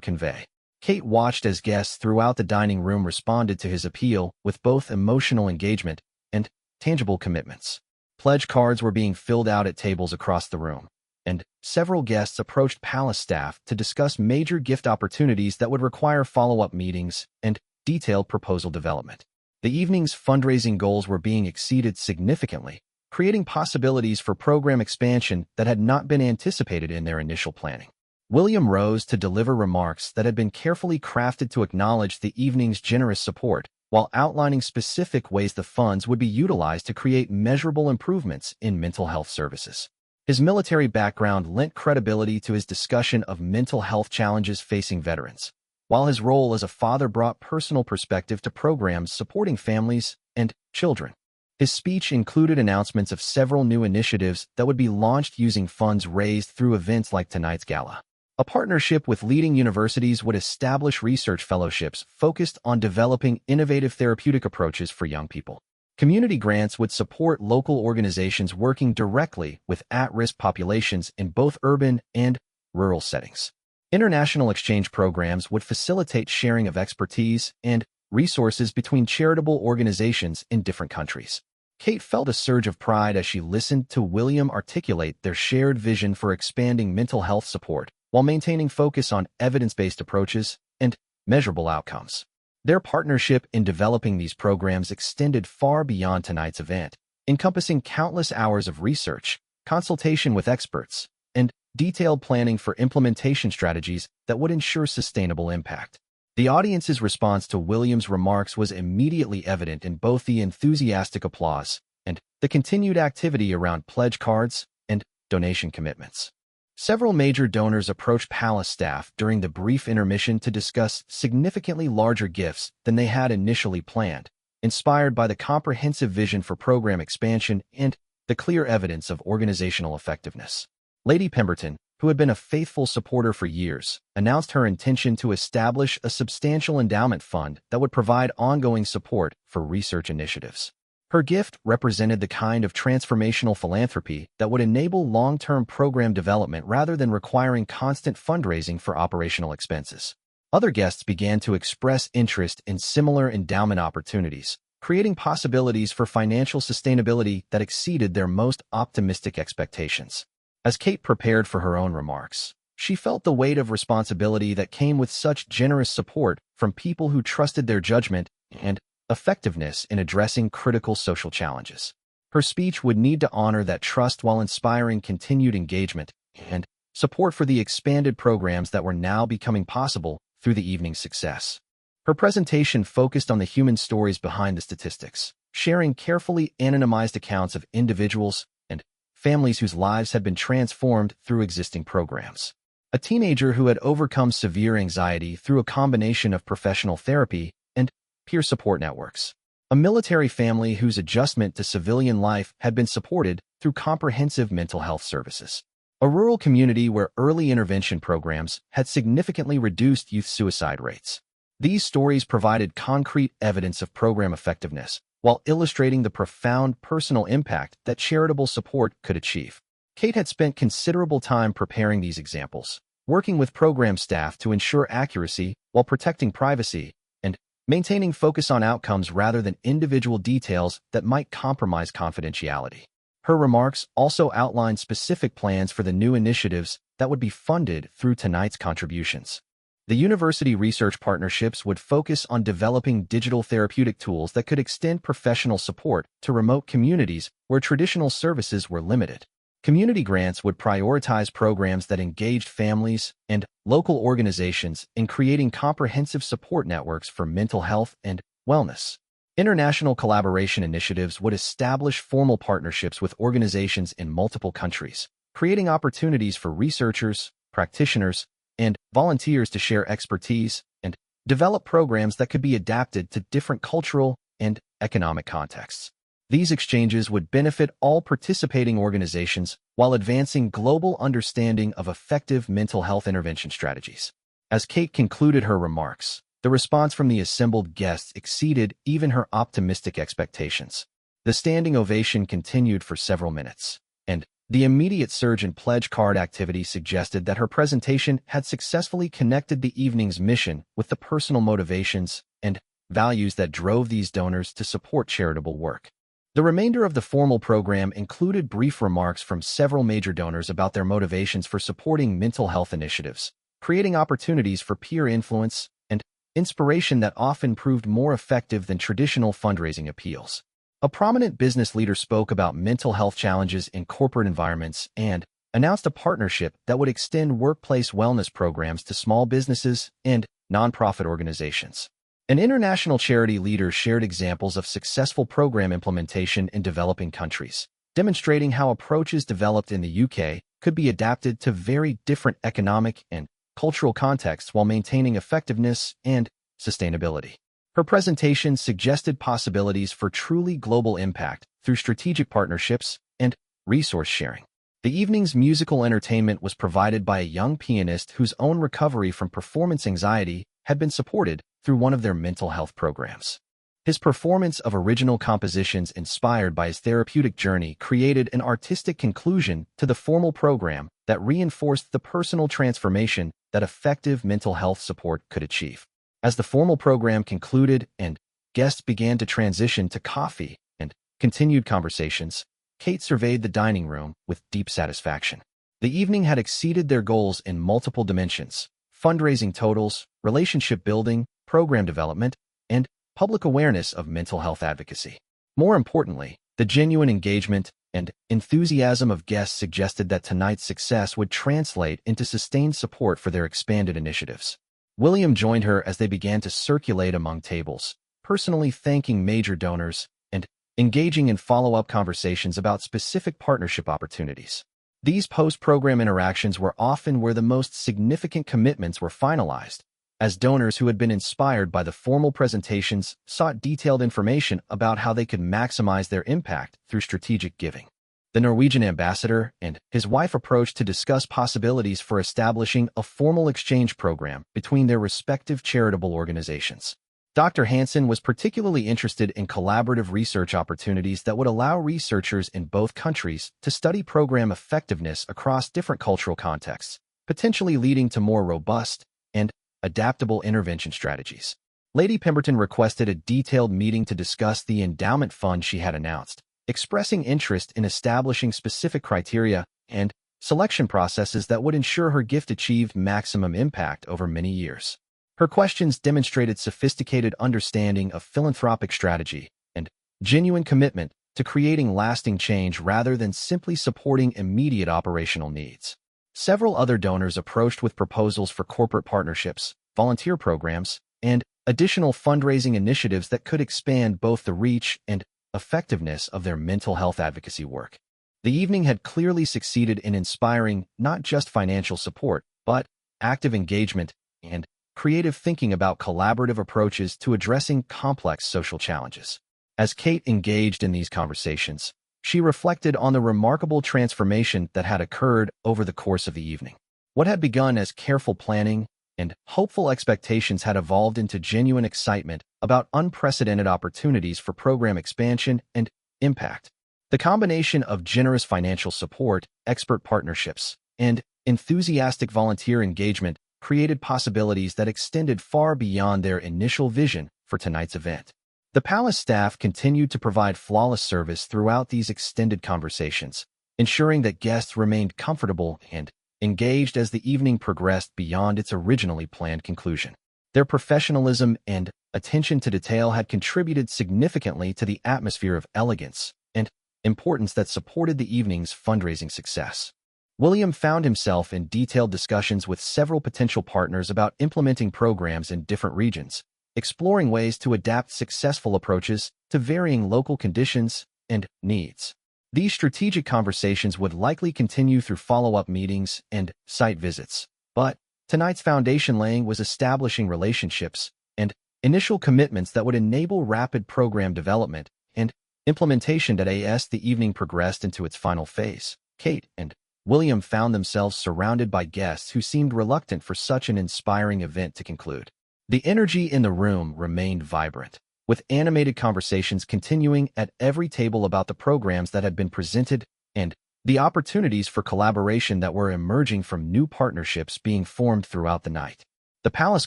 convey. Kate watched as guests throughout the dining room responded to his appeal with both emotional engagement and tangible commitments. Pledge cards were being filled out at tables across the room, and several guests approached palace staff to discuss major gift opportunities that would require follow-up meetings and detailed proposal development. The evening's fundraising goals were being exceeded significantly, creating possibilities for program expansion that had not been anticipated in their initial planning. William rose to deliver remarks that had been carefully crafted to acknowledge the evening's generous support, while outlining specific ways the funds would be utilized to create measurable improvements in mental health services. His military background lent credibility to his discussion of mental health challenges facing veterans, while his role as a father brought personal perspective to programs supporting families and children. His speech included announcements of several new initiatives that would be launched using funds raised through events like tonight's gala. A partnership with leading universities would establish research fellowships focused on developing innovative therapeutic approaches for young people. Community grants would support local organizations working directly with at-risk populations in both urban and rural settings. International exchange programs would facilitate sharing of expertise and resources between charitable organizations in different countries. Kate felt a surge of pride as she listened to William articulate their shared vision for expanding mental health support while maintaining focus on evidence-based approaches and measurable outcomes. Their partnership in developing these programs extended far beyond tonight's event, encompassing countless hours of research, consultation with experts, and detailed planning for implementation strategies that would ensure sustainable impact. The audience's response to William's remarks was immediately evident in both the enthusiastic applause and the continued activity around pledge cards and donation commitments. Several major donors approached palace staff during the brief intermission to discuss significantly larger gifts than they had initially planned, inspired by the comprehensive vision for program expansion and the clear evidence of organizational effectiveness. Lady Pemberton, who had been a faithful supporter for years, announced her intention to establish a substantial endowment fund that would provide ongoing support for research initiatives. Her gift represented the kind of transformational philanthropy that would enable long-term program development rather than requiring constant fundraising for operational expenses. Other guests began to express interest in similar endowment opportunities, creating possibilities for financial sustainability that exceeded their most optimistic expectations. As Kate prepared for her own remarks, she felt the weight of responsibility that came with such generous support from people who trusted their judgment and effectiveness in addressing critical social challenges. Her speech would need to honor that trust while inspiring continued engagement and support for the expanded programs that were now becoming possible through the evening's success. Her presentation focused on the human stories behind the statistics, sharing carefully anonymized accounts of individuals and families whose lives had been transformed through existing programs. A teenager who had overcome severe anxiety through a combination of professional therapy and peer support networks. A military family whose adjustment to civilian life had been supported through comprehensive mental health services. A rural community where early intervention programs had significantly reduced youth suicide rates. These stories provided concrete evidence of program effectiveness, while illustrating the profound personal impact that charitable support could achieve. Kate had spent considerable time preparing these examples, working with program staff to ensure accuracy while protecting privacy, and maintaining focus on outcomes rather than individual details that might compromise confidentiality. Her remarks also outlined specific plans for the new initiatives that would be funded through tonight's contributions. The university research partnerships would focus on developing digital therapeutic tools that could extend professional support to remote communities where traditional services were limited. Community grants would prioritize programs that engaged families and local organizations in creating comprehensive support networks for mental health and wellness. International collaboration initiatives would establish formal partnerships with organizations in multiple countries, creating opportunities for researchers, practitioners, and volunteers to share expertise and develop programs that could be adapted to different cultural and economic contexts. These exchanges would benefit all participating organizations while advancing global understanding of effective mental health intervention strategies. As Kate concluded her remarks, the response from the assembled guests exceeded even her optimistic expectations. The standing ovation continued for several minutes, and the immediate surge in pledge card activity suggested that her presentation had successfully connected the evening's mission with the personal motivations and values that drove these donors to support charitable work. The remainder of the formal program included brief remarks from several major donors about their motivations for supporting mental health initiatives, creating opportunities for peer influence and inspiration that often proved more effective than traditional fundraising appeals. A prominent business leader spoke about mental health challenges in corporate environments and announced a partnership that would extend workplace wellness programs to small businesses and nonprofit organizations. An international charity leader shared examples of successful program implementation in developing countries, demonstrating how approaches developed in the UK could be adapted to very different economic and cultural contexts while maintaining effectiveness and sustainability. Her presentation suggested possibilities for truly global impact through strategic partnerships and resource sharing. The evening's musical entertainment was provided by a young pianist whose own recovery from performance anxiety had been supported through one of their mental health programs. His performance of original compositions inspired by his therapeutic journey created an artistic conclusion to the formal program that reinforced the personal transformation that effective mental health support could achieve. As the formal program concluded and guests began to transition to coffee and continued conversations, Kate surveyed the dining room with deep satisfaction. The evening had exceeded their goals in multiple dimensions: fundraising totals, relationship building, program development, and public awareness of mental health advocacy. More importantly, the genuine engagement and enthusiasm of guests suggested that tonight's success would translate into sustained support for their expanded initiatives. William joined her as they began to circulate among tables, personally thanking major donors and engaging in follow-up conversations about specific partnership opportunities. These post-program interactions were often where the most significant commitments were finalized, as donors who had been inspired by the formal presentations sought detailed information about how they could maximize their impact through strategic giving. The Norwegian ambassador and his wife approached to discuss possibilities for establishing a formal exchange program between their respective charitable organizations. Dr. Hansen was particularly interested in collaborative research opportunities that would allow researchers in both countries to study program effectiveness across different cultural contexts, potentially leading to more robust and adaptable intervention strategies. Lady Pemberton requested a detailed meeting to discuss the endowment fund she had announced, expressing interest in establishing specific criteria and selection processes that would ensure her gift achieved maximum impact over many years. Her questions demonstrated sophisticated understanding of philanthropic strategy and genuine commitment to creating lasting change rather than simply supporting immediate operational needs. Several other donors approached with proposals for corporate partnerships, volunteer programs, and additional fundraising initiatives that could expand both the reach and effectiveness of their mental health advocacy work. The evening had clearly succeeded in inspiring not just financial support, but active engagement and creative thinking about collaborative approaches to addressing complex social challenges. As Kate engaged in these conversations, she reflected on the remarkable transformation that had occurred over the course of the evening. What had begun as careful planning and hopeful expectations had evolved into genuine excitement about unprecedented opportunities for program expansion and impact. The combination of generous financial support, expert partnerships, and enthusiastic volunteer engagement created possibilities that extended far beyond their initial vision for tonight's event. The palace staff continued to provide flawless service throughout these extended conversations, ensuring that guests remained comfortable and engaged as the evening progressed beyond its originally planned conclusion. Their professionalism and attention to detail had contributed significantly to the atmosphere of elegance and importance that supported the evening's fundraising success. William found himself in detailed discussions with several potential partners about implementing programs in different regions, exploring ways to adapt successful approaches to varying local conditions and needs. These strategic conversations would likely continue through follow-up meetings and site visits, but tonight's foundation laying was establishing relationships and initial commitments that would enable rapid program development and implementation. As the evening progressed into its final phase, Kate and William found themselves surrounded by guests who seemed reluctant for such an inspiring event to conclude. The energy in the room remained vibrant, with animated conversations continuing at every table about the programs that had been presented and the opportunities for collaboration that were emerging from new partnerships being formed throughout the night. The palace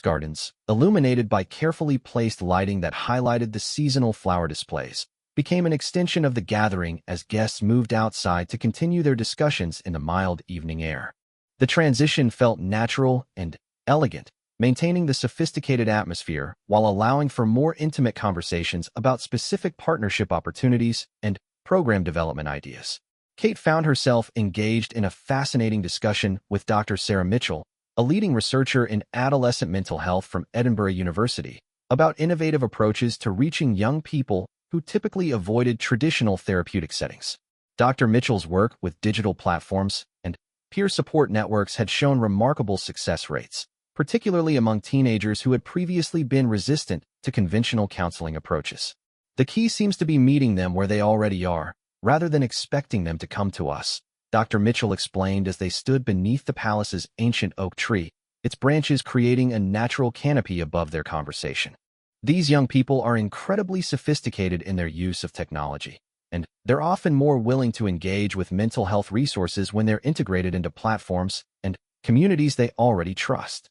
gardens, illuminated by carefully placed lighting that highlighted the seasonal flower displays, became an extension of the gathering as guests moved outside to continue their discussions in the mild evening air. The transition felt natural and elegant, maintaining the sophisticated atmosphere while allowing for more intimate conversations about specific partnership opportunities and program development ideas. Kate found herself engaged in a fascinating discussion with Dr. Sarah Mitchell, a leading researcher in adolescent mental health from Edinburgh University, about innovative approaches to reaching young people who typically avoided traditional therapeutic settings. Dr. Mitchell's work with digital platforms and peer support networks had shown remarkable success rates, particularly among teenagers who had previously been resistant to conventional counseling approaches. The key seems to be meeting them where they already are, rather than expecting them to come to us, Dr. Mitchell explained as they stood beneath the palace's ancient oak tree, its branches creating a natural canopy above their conversation. These young people are incredibly sophisticated in their use of technology, and they're often more willing to engage with mental health resources when they're integrated into platforms and communities they already trust.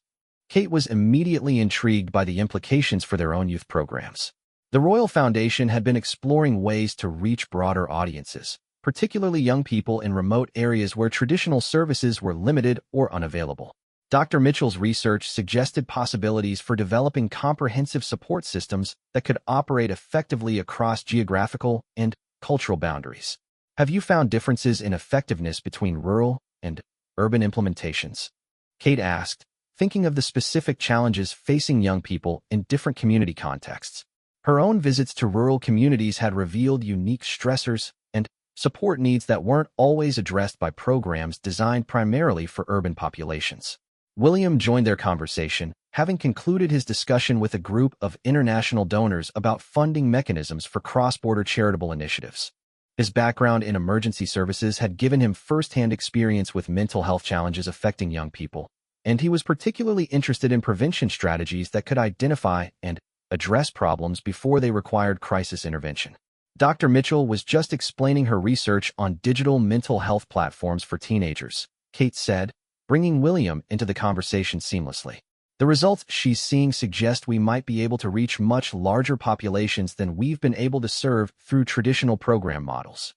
Kate was immediately intrigued by the implications for their own youth programs. The Royal Foundation had been exploring ways to reach broader audiences, particularly young people in remote areas where traditional services were limited or unavailable. Dr. Mitchell's research suggested possibilities for developing comprehensive support systems that could operate effectively across geographical and cultural boundaries. Have you found differences in effectiveness between rural and urban implementations? Kate asked, thinking of the specific challenges facing young people in different community contexts. Her own visits to rural communities had revealed unique stressors and support needs that weren't always addressed by programs designed primarily for urban populations. William joined their conversation, having concluded his discussion with a group of international donors about funding mechanisms for cross-border charitable initiatives. His background in emergency services had given him first-hand experience with mental health challenges affecting young people, and he was particularly interested in prevention strategies that could identify and address problems before they required crisis intervention. Dr. Mitchell was just explaining her research on digital mental health platforms for teenagers, Kate said, bringing William into the conversation seamlessly. The results she's seeing suggest we might be able to reach much larger populations than we've been able to serve through traditional program models.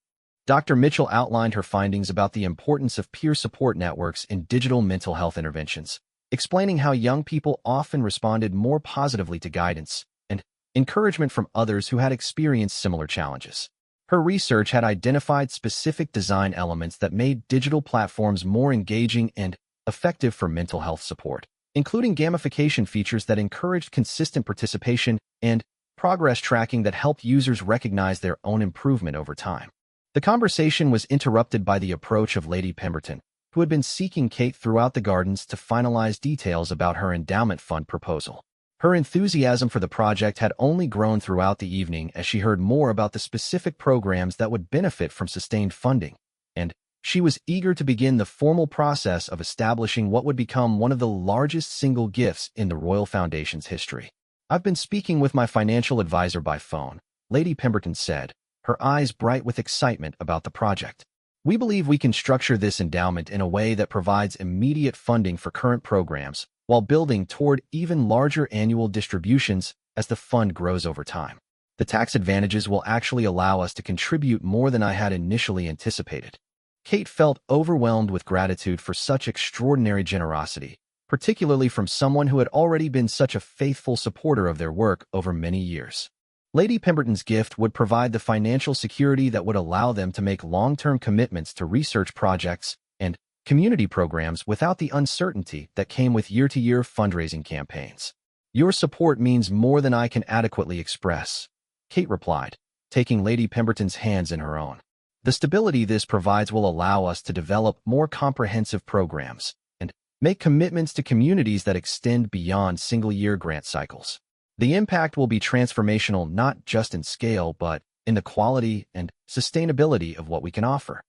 Dr. Mitchell outlined her findings about the importance of peer support networks in digital mental health interventions, explaining how young people often responded more positively to guidance and encouragement from others who had experienced similar challenges. Her research had identified specific design elements that made digital platforms more engaging and effective for mental health support, including gamification features that encouraged consistent participation and progress tracking that helped users recognize their own improvement over time. The conversation was interrupted by the approach of Lady Pemberton, who had been seeking Kate throughout the gardens to finalize details about her endowment fund proposal. Her enthusiasm for the project had only grown throughout the evening as she heard more about the specific programs that would benefit from sustained funding, and she was eager to begin the formal process of establishing what would become one of the largest single gifts in the Royal Foundation's history. "I've been speaking with my financial advisor by phone," Lady Pemberton said, her eyes bright with excitement about the project. "We believe we can structure this endowment in a way that provides immediate funding for current programs, while building toward even larger annual distributions as the fund grows over time. The tax advantages will actually allow us to contribute more than I had initially anticipated." Kate felt overwhelmed with gratitude for such extraordinary generosity, particularly from someone who had already been such a faithful supporter of their work over many years. Lady Pemberton's gift would provide the financial security that would allow them to make long-term commitments to research projects and community programs without the uncertainty that came with year-to-year fundraising campaigns. "Your support means more than I can adequately express," Kate replied, taking Lady Pemberton's hands in her own. "The stability this provides will allow us to develop more comprehensive programs and make commitments to communities that extend beyond single-year grant cycles. The impact will be transformational not just in scale, but in the quality and sustainability of what we can offer."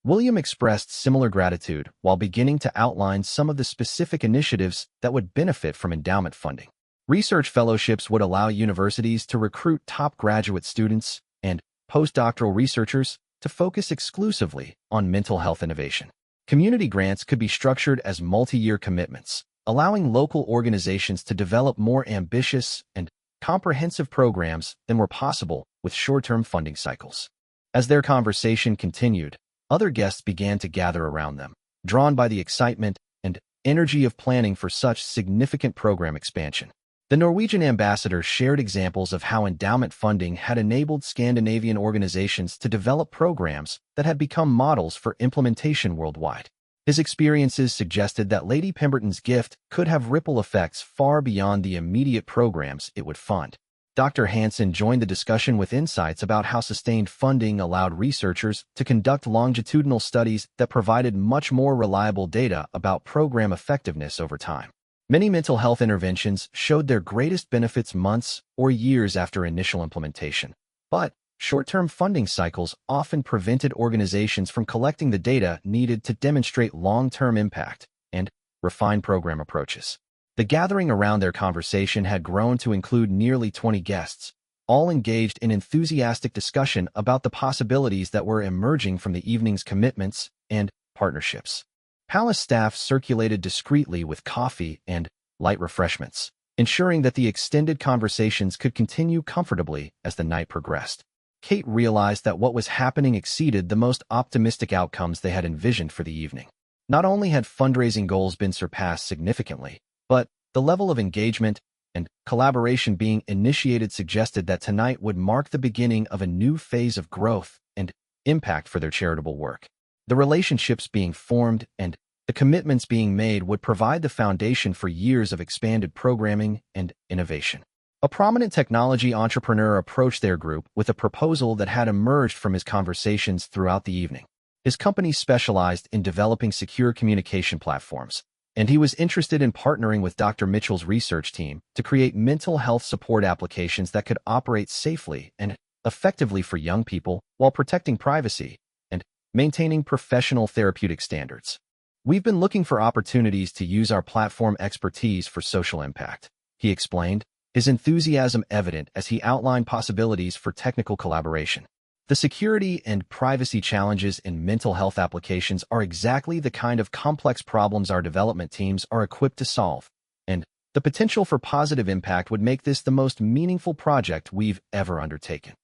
William expressed similar gratitude while beginning to outline some of the specific initiatives that would benefit from endowment funding. Research fellowships would allow universities to recruit top graduate students and postdoctoral researchers to focus exclusively on mental health innovation. Community grants could be structured as multi-year commitments, allowing local organizations to develop more ambitious and comprehensive programs than were possible with short-term funding cycles. As their conversation continued, other guests began to gather around them, drawn by the excitement and energy of planning for such significant program expansion. The Norwegian ambassador shared examples of how endowment funding had enabled Scandinavian organizations to develop programs that had become models for implementation worldwide. His experiences suggested that Lady Pemberton's gift could have ripple effects far beyond the immediate programs it would fund. Dr. Hansen joined the discussion with insights about how sustained funding allowed researchers to conduct longitudinal studies that provided much more reliable data about program effectiveness over time. Many mental health interventions showed their greatest benefits months or years after initial implementation, but short-term funding cycles often prevented organizations from collecting the data needed to demonstrate long-term impact and refine program approaches. The gathering around their conversation had grown to include nearly 20 guests, all engaged in enthusiastic discussion about the possibilities that were emerging from the evening's commitments and partnerships. Palace staff circulated discreetly with coffee and light refreshments, ensuring that the extended conversations could continue comfortably as the night progressed. Kate realized that what was happening exceeded the most optimistic outcomes they had envisioned for the evening. Not only had fundraising goals been surpassed significantly, but the level of engagement and collaboration being initiated suggested that tonight would mark the beginning of a new phase of growth and impact for their charitable work. The relationships being formed and the commitments being made would provide the foundation for years of expanded programming and innovation. A prominent technology entrepreneur approached their group with a proposal that had emerged from his conversations throughout the evening. His company specialized in developing secure communication platforms, and he was interested in partnering with Dr. Mitchell's research team to create mental health support applications that could operate safely and effectively for young people while protecting privacy and maintaining professional therapeutic standards. "We've been looking for opportunities to use our platform expertise for social impact," he explained, his enthusiasm evident as he outlined possibilities for technical collaboration. The security and privacy challenges in mental health applications are exactly the kind of complex problems our development teams are equipped to solve, and the potential for positive impact would make this the most meaningful project we've ever undertaken.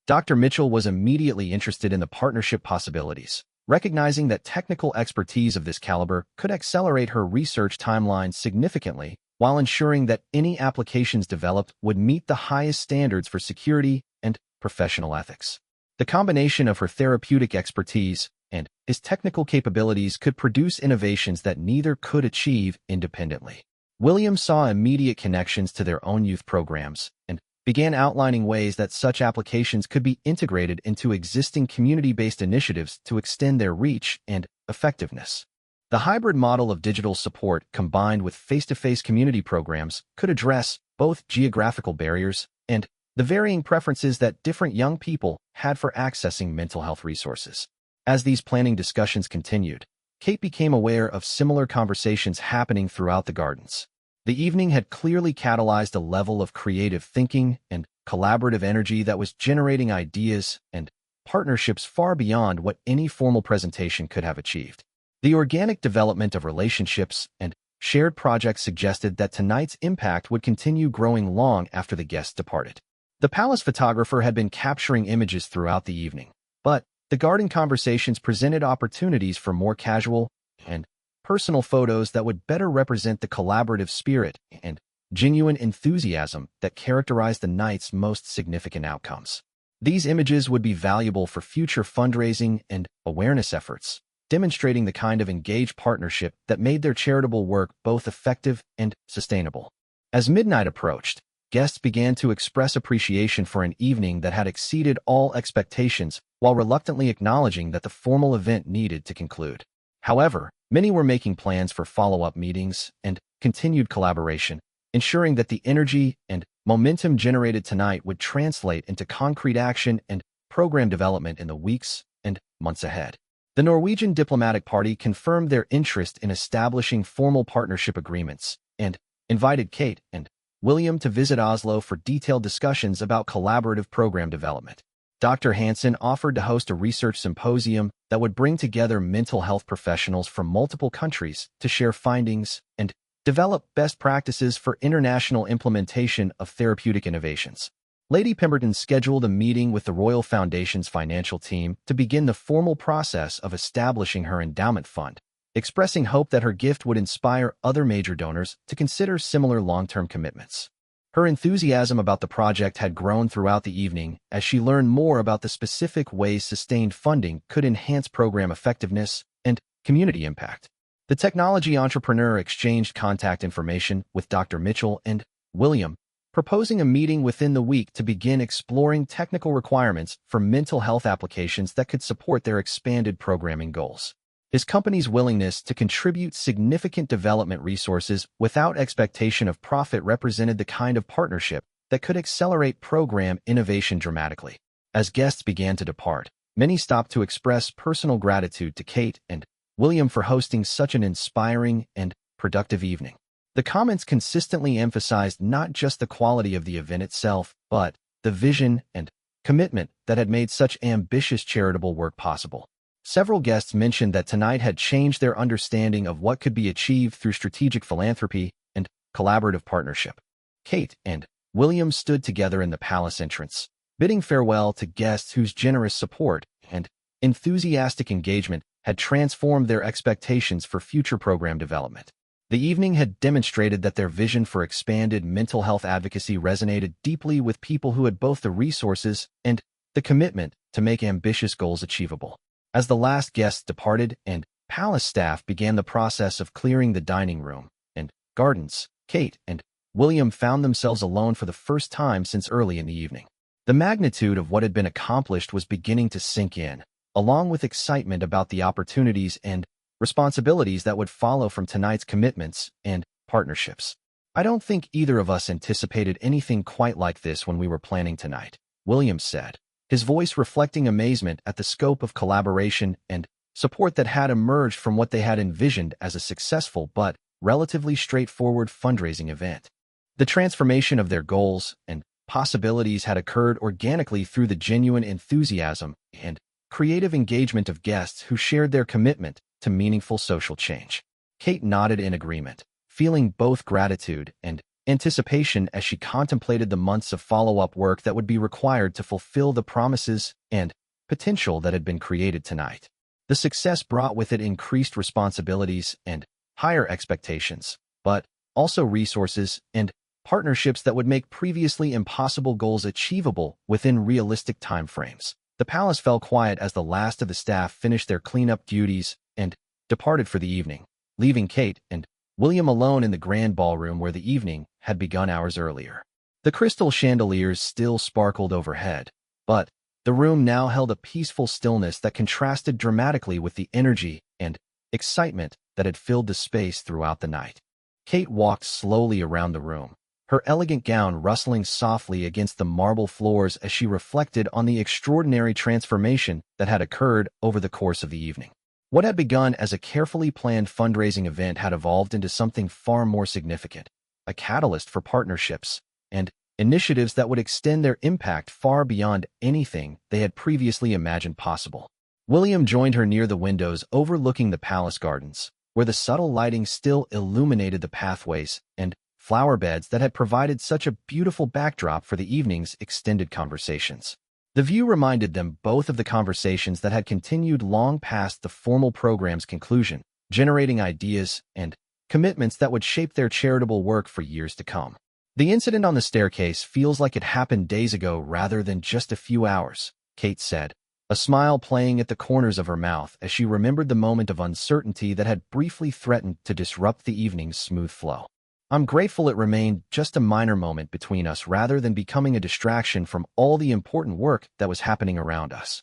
Dr. Mitchell was immediately interested in the partnership possibilities, recognizing that technical expertise of this caliber could accelerate her research timeline significantly while ensuring that any applications developed would meet the highest standards for security and professional ethics. The combination of her therapeutic expertise and his technical capabilities could produce innovations that neither could achieve independently. William saw immediate connections to their own youth programs and began outlining ways that such applications could be integrated into existing community-based initiatives to extend their reach and effectiveness. The hybrid model of digital support combined with face-to-face community programs could address both geographical barriers and the varying preferences that different young people had for accessing mental health resources. As these planning discussions continued, Kate became aware of similar conversations happening throughout the gardens. The evening had clearly catalyzed a level of creative thinking and collaborative energy that was generating ideas and partnerships far beyond what any formal presentation could have achieved. The organic development of relationships and shared projects suggested that tonight's impact would continue growing long after the guests departed. The palace photographer had been capturing images throughout the evening, but the garden conversations presented opportunities for more casual and personal photos that would better represent the collaborative spirit and genuine enthusiasm that characterized the night's most significant outcomes. These images would be valuable for future fundraising and awareness efforts, demonstrating the kind of engaged partnership that made their charitable work both effective and sustainable. As midnight approached, guests began to express appreciation for an evening that had exceeded all expectations while reluctantly acknowledging that the formal event needed to conclude. However, many were making plans for follow-up meetings and continued collaboration, ensuring that the energy and momentum generated tonight would translate into concrete action and program development in the weeks and months ahead. The Norwegian diplomatic party confirmed their interest in establishing formal partnership agreements and invited Kate and William to visit Oslo for detailed discussions about collaborative program development. Dr. Hansen offered to host a research symposium that would bring together mental health professionals from multiple countries to share findings and develop best practices for international implementation of therapeutic innovations. Lady Pemberton scheduled a meeting with the Royal Foundation's financial team to begin the formal process of establishing her endowment fund, expressing hope that her gift would inspire other major donors to consider similar long-term commitments. Her enthusiasm about the project had grown throughout the evening as she learned more about the specific ways sustained funding could enhance program effectiveness and community impact. The technology entrepreneur exchanged contact information with Dr. Mitchell and William, proposing a meeting within the week to begin exploring technical requirements for mental health applications that could support their expanded programming goals. His company's willingness to contribute significant development resources without expectation of profit represented the kind of partnership that could accelerate program innovation dramatically. As guests began to depart, many stopped to express personal gratitude to Kate and William for hosting such an inspiring and productive evening. The comments consistently emphasized not just the quality of the event itself, but the vision and commitment that had made such ambitious charitable work possible. Several guests mentioned that tonight had changed their understanding of what could be achieved through strategic philanthropy and collaborative partnership. Kate and William stood together in the palace entrance, bidding farewell to guests whose generous support and enthusiastic engagement had transformed their expectations for future program development. The evening had demonstrated that their vision for expanded mental health advocacy resonated deeply with people who had both the resources and the commitment to make ambitious goals achievable. As the last guests departed and palace staff began the process of clearing the dining room and gardens, Kate and William found themselves alone for the first time since early in the evening. The magnitude of what had been accomplished was beginning to sink in, along with excitement about the opportunities and responsibilities that would follow from tonight's commitments and partnerships. "I don't think either of us anticipated anything quite like this when we were planning tonight," William said, his voice reflecting amazement at the scope of collaboration and support that had emerged from what they had envisioned as a successful but relatively straightforward fundraising event. The transformation of their goals and possibilities had occurred organically through the genuine enthusiasm and creative engagement of guests who shared their commitment to meaningful social change. Kate nodded in agreement, feeling both gratitude and anticipation as she contemplated the months of follow-up work that would be required to fulfill the promises and potential that had been created tonight. The success brought with it increased responsibilities and higher expectations, but also resources and partnerships that would make previously impossible goals achievable within realistic timeframes. The palace fell quiet as the last of the staff finished their cleanup duties and departed for the evening, leaving Kate and William alone in the grand ballroom where the evening had begun hours earlier. The crystal chandeliers still sparkled overhead, but the room now held a peaceful stillness that contrasted dramatically with the energy and excitement that had filled the space throughout the night. Kate walked slowly around the room, her elegant gown rustling softly against the marble floors as she reflected on the extraordinary transformation that had occurred over the course of the evening. What had begun as a carefully planned fundraising event had evolved into something far more significant, a catalyst for partnerships and initiatives that would extend their impact far beyond anything they had previously imagined possible. William joined her near the windows overlooking the palace gardens, where the subtle lighting still illuminated the pathways and flower beds that had provided such a beautiful backdrop for the evening's extended conversations. The view reminded them both of the conversations that had continued long past the formal program's conclusion, generating ideas and commitments that would shape their charitable work for years to come. The incident on the staircase feels like it happened days ago rather than just a few hours, Kate said, a smile playing at the corners of her mouth as she remembered the moment of uncertainty that had briefly threatened to disrupt the evening's smooth flow. I'm grateful it remained just a minor moment between us rather than becoming a distraction from all the important work that was happening around us.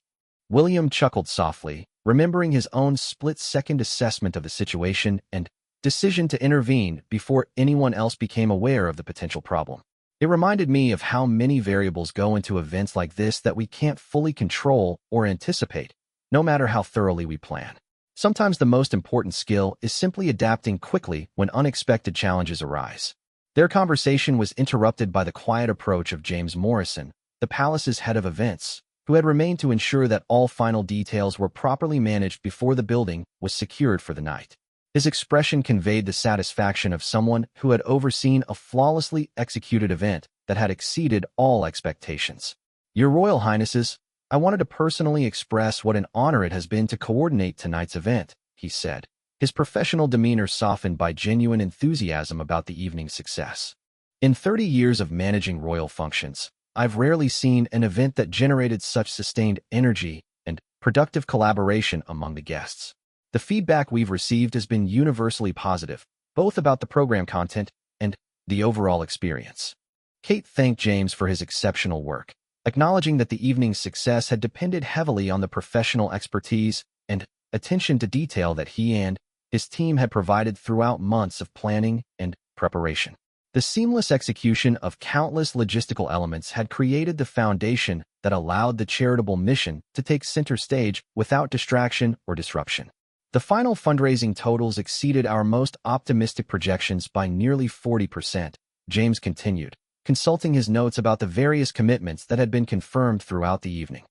William chuckled softly, remembering his own split-second assessment of the situation and decision to intervene before anyone else became aware of the potential problem. It reminded me of how many variables go into events like this that we can't fully control or anticipate, no matter how thoroughly we plan. Sometimes the most important skill is simply adapting quickly when unexpected challenges arise. Their conversation was interrupted by the quiet approach of James Morrison, the palace's head of events, who had remained to ensure that all final details were properly managed before the building was secured for the night. His expression conveyed the satisfaction of someone who had overseen a flawlessly executed event that had exceeded all expectations. Your Royal Highnesses, I wanted to personally express what an honor it has been to coordinate tonight's event, he said, his professional demeanor softened by genuine enthusiasm about the evening's success. In 30 years of managing royal functions, I've rarely seen an event that generated such sustained energy and productive collaboration among the guests. The feedback we've received has been universally positive, both about the program content and the overall experience. Kate thanked James for his exceptional work, acknowledging that the evening's success had depended heavily on the professional expertise and attention to detail that he and his team had provided throughout months of planning and preparation. The seamless execution of countless logistical elements had created the foundation that allowed the charitable mission to take center stage without distraction or disruption. The final fundraising totals exceeded our most optimistic projections by nearly 40%, James continued, consulting his notes about the various commitments that had been confirmed throughout the evening.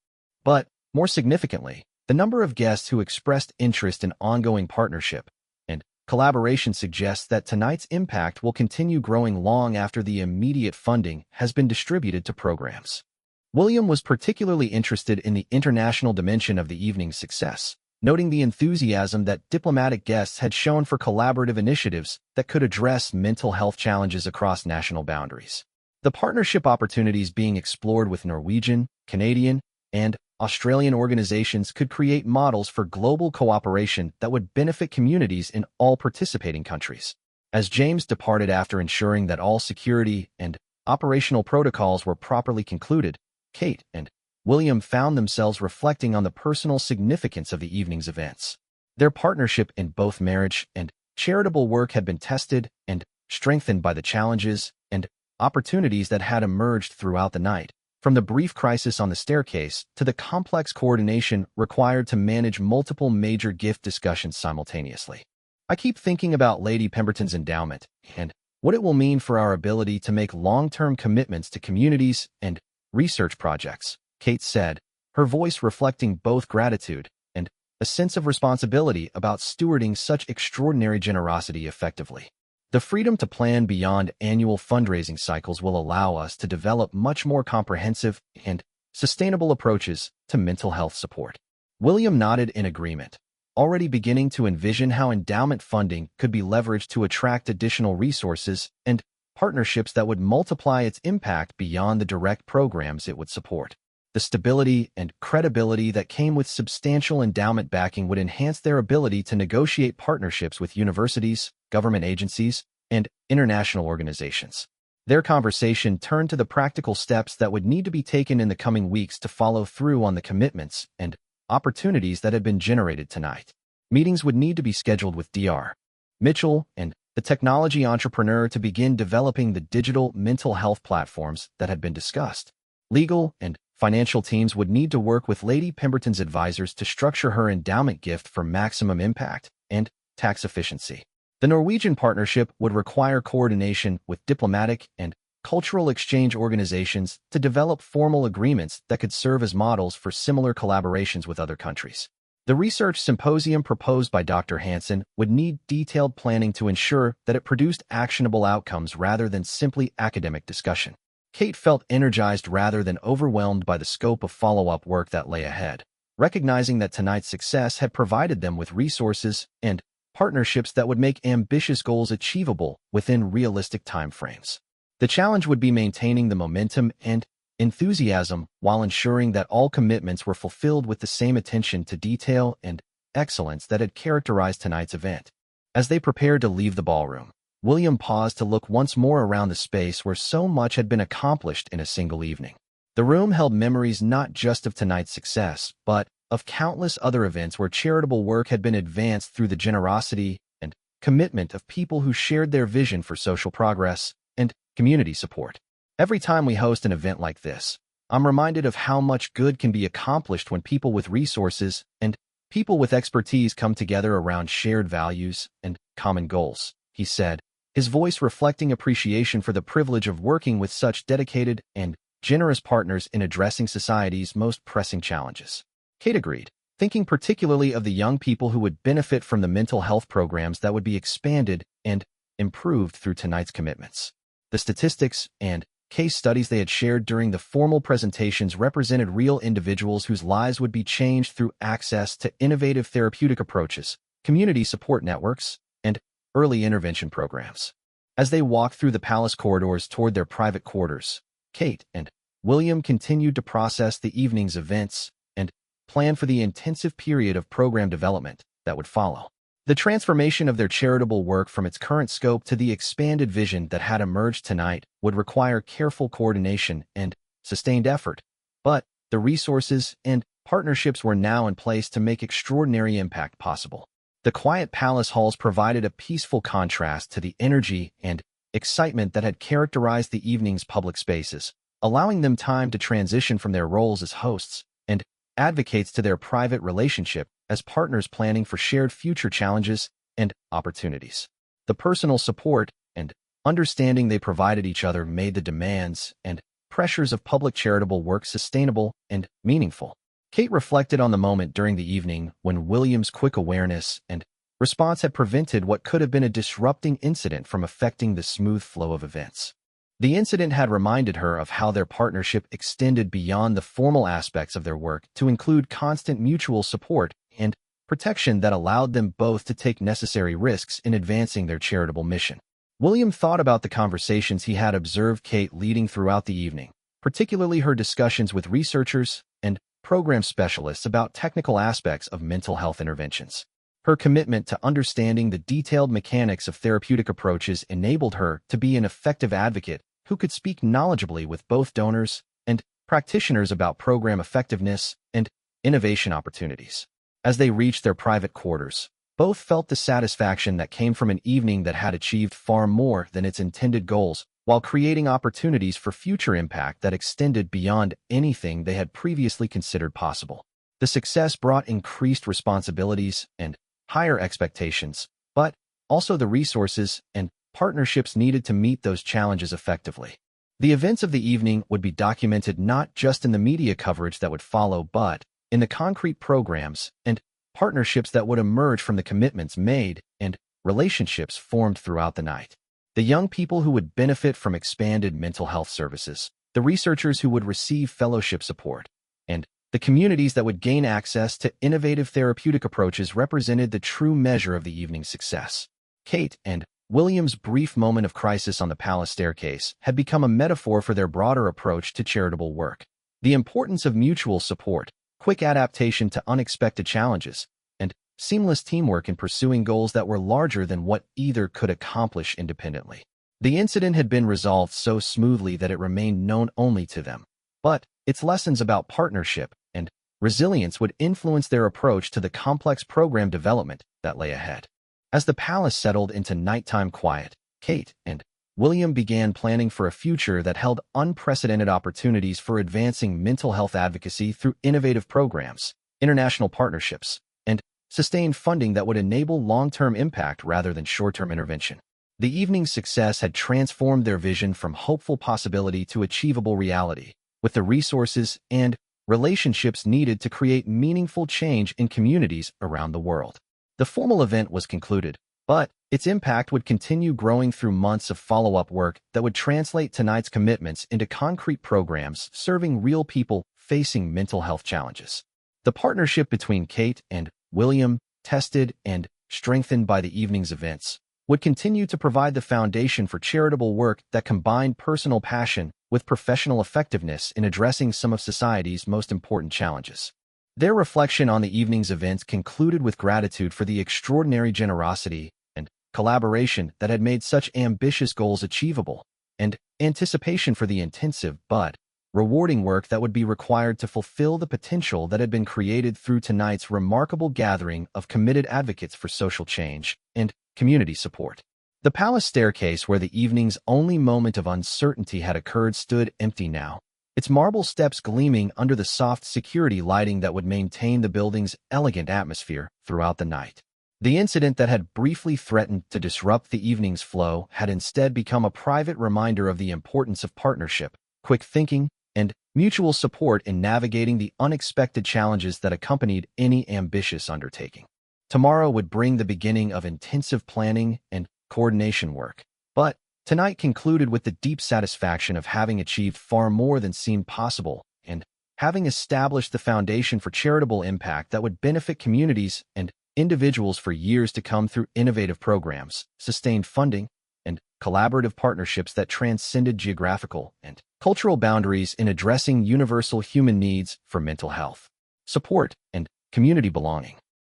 But, more significantly, the number of guests who expressed interest in ongoing partnership and collaboration suggests that tonight's impact will continue growing long after the immediate funding has been distributed to programs. William was particularly interested in the international dimension of the evening's success, noting the enthusiasm that diplomatic guests had shown for collaborative initiatives that could address mental health challenges across national boundaries. The partnership opportunities being explored with Norwegian, Canadian, and Australian organizations could create models for global cooperation that would benefit communities in all participating countries. As James departed after ensuring that all security and operational protocols were properly concluded, Kate and William found themselves reflecting on the personal significance of the evening's events. Their partnership in both marriage and charitable work had been tested and strengthened by the challenges and opportunities that had emerged throughout the night, from the brief crisis on the staircase to the complex coordination required to manage multiple major gift discussions simultaneously. I keep thinking about Lady Pemberton's endowment and what it will mean for our ability to make long-term commitments to communities and research projects, Kate said, her voice reflecting both gratitude and a sense of responsibility about stewarding such extraordinary generosity effectively. The freedom to plan beyond annual fundraising cycles will allow us to develop much more comprehensive and sustainable approaches to mental health support. William nodded in agreement, already beginning to envision how endowment funding could be leveraged to attract additional resources and partnerships that would multiply its impact beyond the direct programs it would support. The stability and credibility that came with substantial endowment backing would enhance their ability to negotiate partnerships with universities, government agencies, and international organizations. Their conversation turned to the practical steps that would need to be taken in the coming weeks to follow through on the commitments and opportunities that had been generated tonight. Meetings would need to be scheduled with Dr. Mitchell and the technology entrepreneur to begin developing the digital mental health platforms that had been discussed. Legal and financial teams would need to work with Lady Pemberton's advisors to structure her endowment gift for maximum impact and tax efficiency. The Norwegian partnership would require coordination with diplomatic and cultural exchange organizations to develop formal agreements that could serve as models for similar collaborations with other countries. The research symposium proposed by Dr. Hansen would need detailed planning to ensure that it produced actionable outcomes rather than simply academic discussion. Kate felt energized rather than overwhelmed by the scope of follow-up work that lay ahead, recognizing that tonight's success had provided them with resources and partnerships that would make ambitious goals achievable within realistic timeframes. The challenge would be maintaining the momentum and enthusiasm while ensuring that all commitments were fulfilled with the same attention to detail and excellence that had characterized tonight's event. As they prepared to leave the ballroom, William paused to look once more around the space where so much had been accomplished in a single evening. The room held memories not just of tonight's success, but of countless other events where charitable work had been advanced through the generosity and commitment of people who shared their vision for social progress and community support. Every time we host an event like this, I'm reminded of how much good can be accomplished when people with resources and people with expertise come together around shared values and common goals, he said, his voice reflecting appreciation for the privilege of working with such dedicated and generous partners in addressing society's most pressing challenges. Kate agreed, thinking particularly of the young people who would benefit from the mental health programs that would be expanded and improved through tonight's commitments. The statistics and case studies they had shared during the formal presentations represented real individuals whose lives would be changed through access to innovative therapeutic approaches, community support networks, and early intervention programs. As they walked through the palace corridors toward their private quarters, Kate and William continued to process the evening's events and plan for the intensive period of program development that would follow. The transformation of their charitable work from its current scope to the expanded vision that had emerged tonight would require careful coordination and sustained effort, but the resources and partnerships were now in place to make extraordinary impact possible. The quiet palace halls provided a peaceful contrast to the energy and excitement that had characterized the evening's public spaces, allowing them time to transition from their roles as hosts and advocates to their private relationship as partners planning for shared future challenges and opportunities. The personal support and understanding they provided each other made the demands and pressures of public charitable work sustainable and meaningful. Kate reflected on the moment during the evening when William's quick awareness and response had prevented what could have been a disrupting incident from affecting the smooth flow of events. The incident had reminded her of how their partnership extended beyond the formal aspects of their work to include constant mutual support and protection that allowed them both to take necessary risks in advancing their charitable mission. William thought about the conversations he had observed Kate leading throughout the evening, particularly her discussions with researchers and program specialists about technical aspects of mental health interventions. Her commitment to understanding the detailed mechanics of therapeutic approaches enabled her to be an effective advocate who could speak knowledgeably with both donors and practitioners about program effectiveness and innovation opportunities. As they reached their private quarters, both felt the satisfaction that came from an evening that had achieved far more than its intended goals, while creating opportunities for future impact that extended beyond anything they had previously considered possible. The success brought increased responsibilities and higher expectations, but also the resources and partnerships needed to meet those challenges effectively. The events of the evening would be documented not just in the media coverage that would follow, but in the concrete programs and partnerships that would emerge from the commitments made and relationships formed throughout the night. The young people who would benefit from expanded mental health services, the researchers who would receive fellowship support, and the communities that would gain access to innovative therapeutic approaches represented the true measure of the evening's success. Kate and William's brief moment of crisis on the palace staircase had become a metaphor for their broader approach to charitable work. The importance of mutual support, quick adaptation to unexpected challenges, and seamless teamwork in pursuing goals that were larger than what either could accomplish independently. The incident had been resolved so smoothly that it remained known only to them, but its lessons about partnership and resilience would influence their approach to the complex program development that lay ahead. As the palace settled into nighttime quiet, Kate and William began planning for a future that held unprecedented opportunities for advancing mental health advocacy through innovative programs, international partnerships, and sustained funding that would enable long-term impact rather than short-term intervention. The evening's success had transformed their vision from hopeful possibility to achievable reality, with the resources and relationships needed to create meaningful change in communities around the world. The formal event was concluded, but its impact would continue growing through months of follow-up work that would translate tonight's commitments into concrete programs serving real people facing mental health challenges. The partnership between Kate and William, tested and strengthened by the evening's events, would continue to provide the foundation for charitable work that combined personal passion with professional effectiveness in addressing some of society's most important challenges. Their reflection on the evening's events concluded with gratitude for the extraordinary generosity and collaboration that had made such ambitious goals achievable, and anticipation for the intensive but rewarding work that would be required to fulfill the potential that had been created through tonight's remarkable gathering of committed advocates for social change and community support. The palace staircase where the evening's only moment of uncertainty had occurred stood empty now, its marble steps gleaming under the soft security lighting that would maintain the building's elegant atmosphere throughout the night. The incident that had briefly threatened to disrupt the evening's flow had instead become a private reminder of the importance of partnership, quick thinking, and mutual support in navigating the unexpected challenges that accompanied any ambitious undertaking. Tomorrow would bring the beginning of intensive planning and coordination work, but tonight concluded with the deep satisfaction of having achieved far more than seemed possible and having established the foundation for charitable impact that would benefit communities and individuals for years to come through innovative programs, sustained funding, and collaborative partnerships that transcended geographical and cultural boundaries in addressing universal human needs for mental health, support, and community belonging.